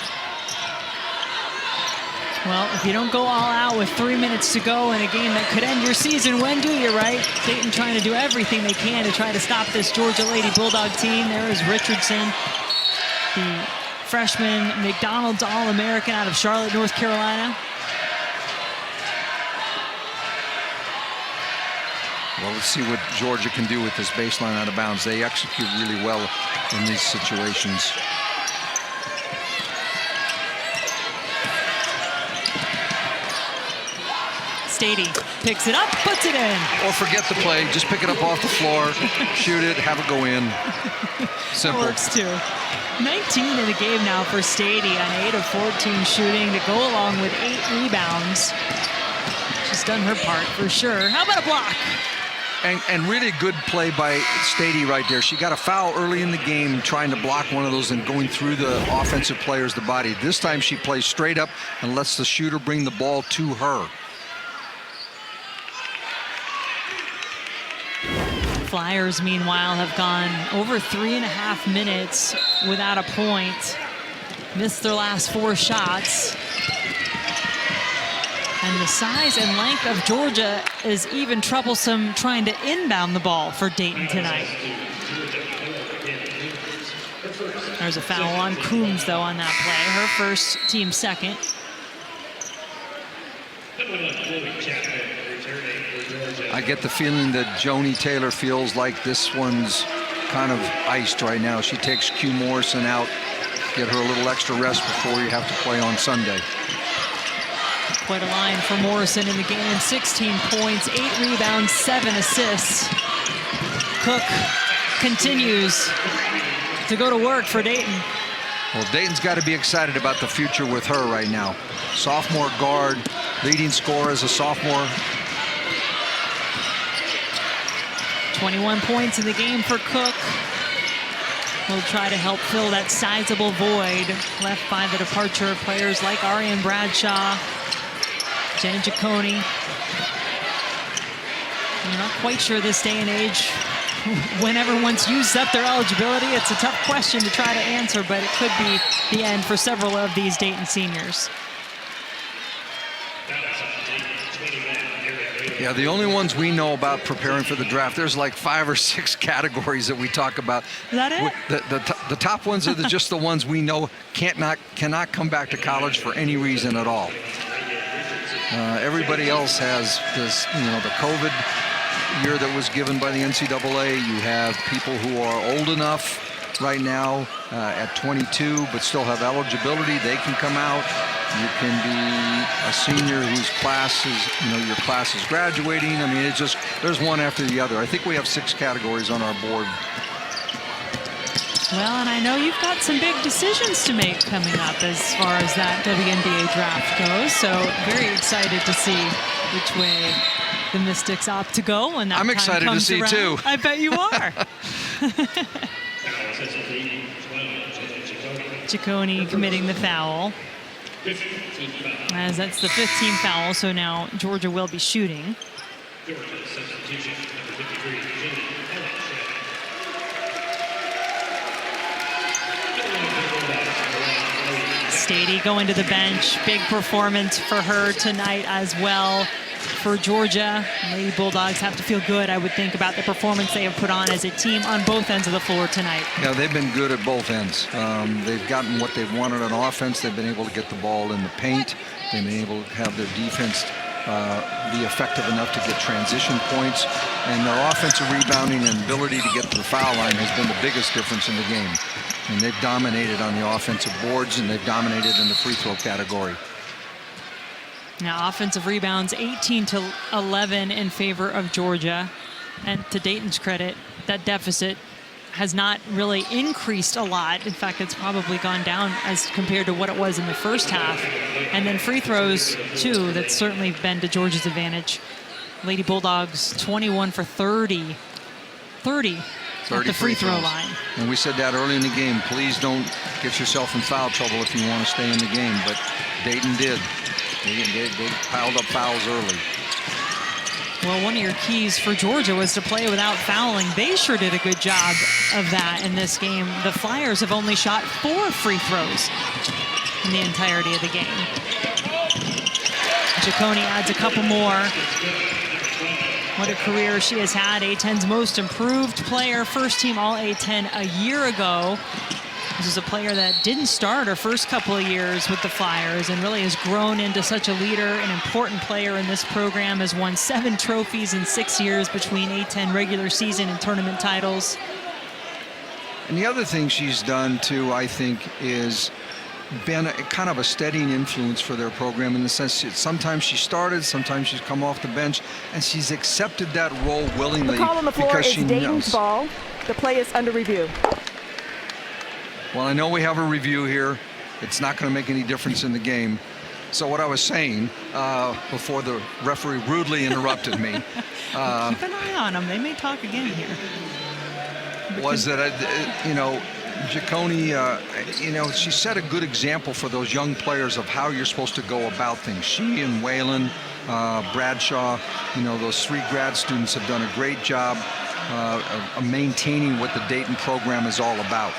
Well, if you don't go all out with 3 minutes to go in a game that could end your season, when do you, right? Dayton trying to do everything they can to try to stop this Georgia Lady Bulldog team. There is Richardson, the freshman McDonald's All-American out of Charlotte, North Carolina. Well, let's see what Georgia can do with this baseline out of bounds. They execute really well in these situations. Stady picks it up, puts it in. Or forget the play, just pick it up off the floor, shoot it, have it go in. Simple. That works too. 19 in the game now for Stady on 8 of 14 shooting to go along with 8 rebounds. She's done her part for sure. How about a block? And really good play by Stady right there. She got a foul early in the game trying to block one of those and going through the offensive player's the body. This time she plays straight up and lets the shooter bring the ball to her. Flyers, meanwhile, have gone over 3.5 minutes without a point. Missed their last 4 shots. And the size and length of Georgia is even troublesome trying to inbound the ball for Dayton tonight. There's a foul on Coombs, though, on that play. Her first, team second. I get the feeling that Joni Taylor feels like this one's kind of iced right now. She takes Q Morrison out, get her a little extra rest before you have to play on Sunday. Quite a line for Morrison in the game. 16 points, 8 rebounds, 7 assists. Cook continues to go to work for Dayton. Well, Dayton's got to be excited about the future with her right now. Sophomore guard, leading scorer as a sophomore. 21 points in the game for Cook. He'll try to help fill that sizable void left by the departure of players like Arian Bradshaw, Jenny Ciccone. I'm not quite sure this day and age when everyone's used up their eligibility. It's a tough question to try to answer, but it could be the end for several of these Dayton seniors. Yeah, the only ones we know about preparing for the draft, there's like 5 or 6 categories that we talk about. Is that it? The top ones are just the ones we know cannot come back to college for any reason at all. Everybody else has this, the COVID year that was given by the NCAA. You have people who are old enough right now at 22 but still have eligibility. They can come out. You can be a senior whose class is, your class is graduating. I mean, it's just, there's one after the other. I think we have 6 categories on our board. Well, and I know you've got some big decisions to make coming up as far as that WNBA draft goes. So very excited to see which way the Mystics opt to go when that I'm time excited comes to see around. too. I bet you are. Ciccone committing the foul. As that's the 15th foul, so now Georgia will be shooting. Stady going to the bench. Big performance for her tonight as well. For Georgia, Lady Bulldogs have to feel good, I would think, about the performance they have put on as a team on both ends of the floor tonight. Yeah, they've been good at both ends. They've gotten what they've wanted on offense. They've been able to get the ball in the paint. They've been able to have their defense be effective enough to get transition points. And their offensive rebounding and ability to get to the foul line has been the biggest difference in the game. And they've dominated on the offensive boards, and they've dominated in the free throw category. Now, offensive rebounds, 18-11 in favor of Georgia. And to Dayton's credit, that deficit has not really increased a lot. In fact, it's probably gone down as compared to what it was in the first half. And then free throws, too, that's certainly been to Georgia's advantage. Lady Bulldogs, 21 for 30. 30 at the free throw line. And we said that early in the game. Please don't get yourself in foul trouble if you want to stay in the game. But Dayton did. They piled up fouls early. Well, one of your keys for Georgia was to play without fouling. They sure did a good job of that in this game. The Flyers have only shot 4 free throws in the entirety of the game. Ciccone adds a couple more. What a career she has had. A-10's most improved player, first team all A-10 a year ago. This is a player that didn't start her first couple of years with the Flyers and really has grown into such a leader, an important player in this program, has won 7 trophies in 6 years between A-10 regular season and tournament titles. And the other thing she's done, too, I think, is been kind of a steadying influence for their program in the sense that sometimes she started, sometimes she's come off the bench, and she's accepted that role willingly. The call on the floor because is she Dayton's knows. ball. The play is under review. Well, I know we have a review here. It's not going to make any difference in the game. So what I was saying before the referee rudely interrupted me. Keep an eye on them. They may talk again here. Was that, Ciccone, she set a good example for those young players of how you're supposed to go about things. She and Whalen, Bradshaw, those 3 grad students have done a great job of maintaining what the Dayton program is all about.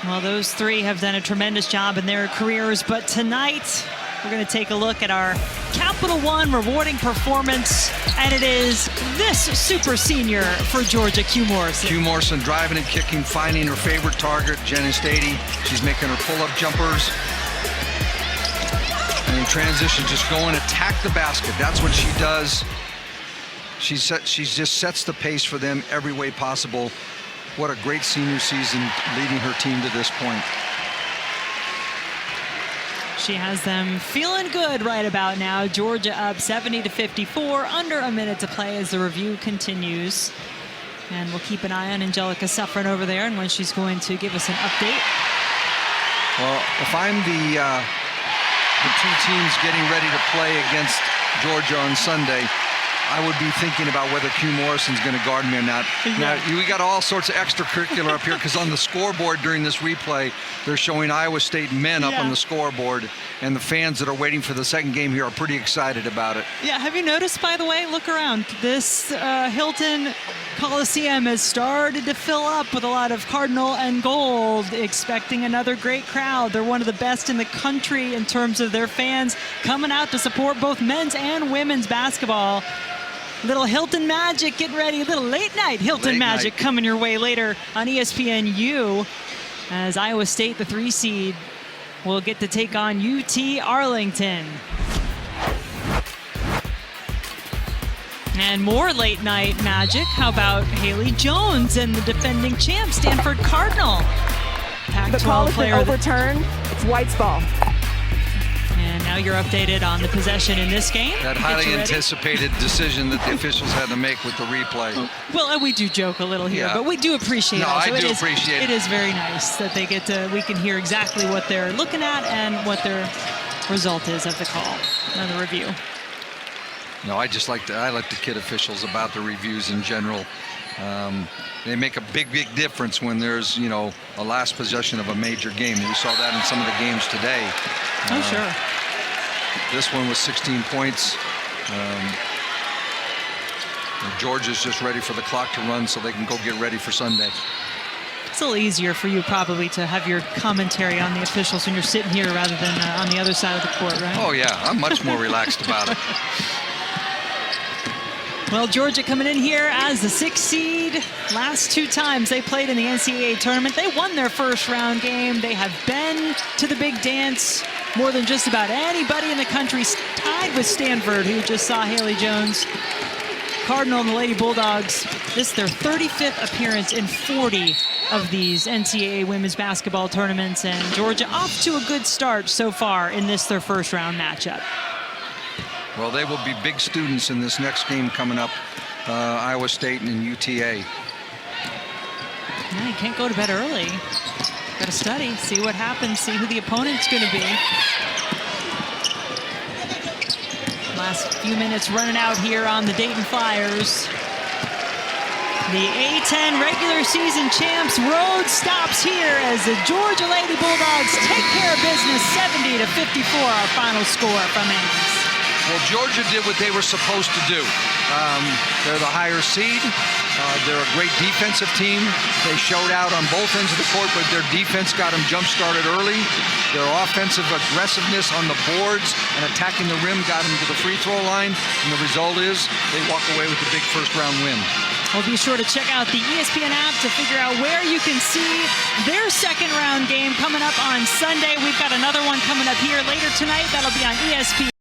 Well, those three have done a tremendous job in their careers, but tonight we're going to take a look at our Capital One rewarding performance, and it is this super senior for Georgia, Q Morrison. Q Morrison driving and kicking, finding her favorite target, Jenna Stady. She's making her pull-up jumpers. And in transition, just go and attack the basket. That's what she does. She just sets the pace for them every way possible. What a great senior season leading her team to this point. She has them feeling good right about now. Georgia up 70-54, under a minute to play as the review continues. And we'll keep an eye on Angelica Suffren over there and when she's going to give us an update. Well, if I'm the two teams getting ready to play against Georgia on Sunday, I would be thinking about whether Q Morrison's going to guard me or not. Yeah. Now, we got all sorts of extracurricular up here because on the scoreboard during this replay, they're showing Iowa State men up on the scoreboard, and the fans that are waiting for the second game here are pretty excited about it. Yeah, have you noticed, by the way, look around. This Hilton Coliseum has started to fill up with a lot of Cardinal and gold, expecting another great crowd. They're one of the best in the country in terms of their fans coming out to support both men's and women's basketball. Little Hilton Magic getting ready, a little late night Hilton Magic coming your way later on ESPNU as Iowa State, the 3 seed, will get to take on UT Arlington. And more late night magic. How about Haley Jones and the defending champ, Stanford Cardinal? The call Pac-12 has been player. overturned. It's White's ball. And now you're updated on the possession in this game. That highly anticipated decision that the officials had to make with the replay. Well, we do joke a little here, but we do appreciate it. No, I do appreciate it. It is very nice that they get to, we can hear exactly what they're looking at and what their result is of the call and the review. No, I like to kid officials about the reviews in general. They make a big difference when there's, a last possession of a major game. We saw that in some of the games today. Oh, sure. This one was 16 points. Georgia's just ready for the clock to run so they can go get ready for Sunday. It's a little easier for you probably to have your commentary on the officials when you're sitting here rather than on the other side of the court, right? Oh, yeah. I'm much more relaxed about it. Well, Georgia coming in here as the 6th seed. Last 2 times they played in the NCAA tournament, they won their first round game. They have been to the big dance more than just about anybody in the country, tied with Stanford, who just saw Haley Jones. Cardinal and the Lady Bulldogs, this is their 35th appearance in 40 of these NCAA women's basketball tournaments, and Georgia off to a good start so far in this, their first round matchup. Well, they will be big students in this next game coming up, Iowa State and UTA. Yeah, you can't go to bed early. Got to study, see what happens, see who the opponent's going to be. Last few minutes running out here on the Dayton Flyers. The A-10 regular season champs road stops here as the Georgia Lady Bulldogs take care of business, 70-54, our final score from Ames. Well, Georgia did what they were supposed to do. They're the higher seed. They're a great defensive team. They showed out on both ends of the court, but their defense got them jump-started early. Their offensive aggressiveness on the boards and attacking the rim got them to the free throw line. And the result is they walk away with a big first-round win. Well, be sure to check out the ESPN app to figure out where you can see their second-round game coming up on Sunday. We've got another one coming up here later tonight. That'll be on ESPN.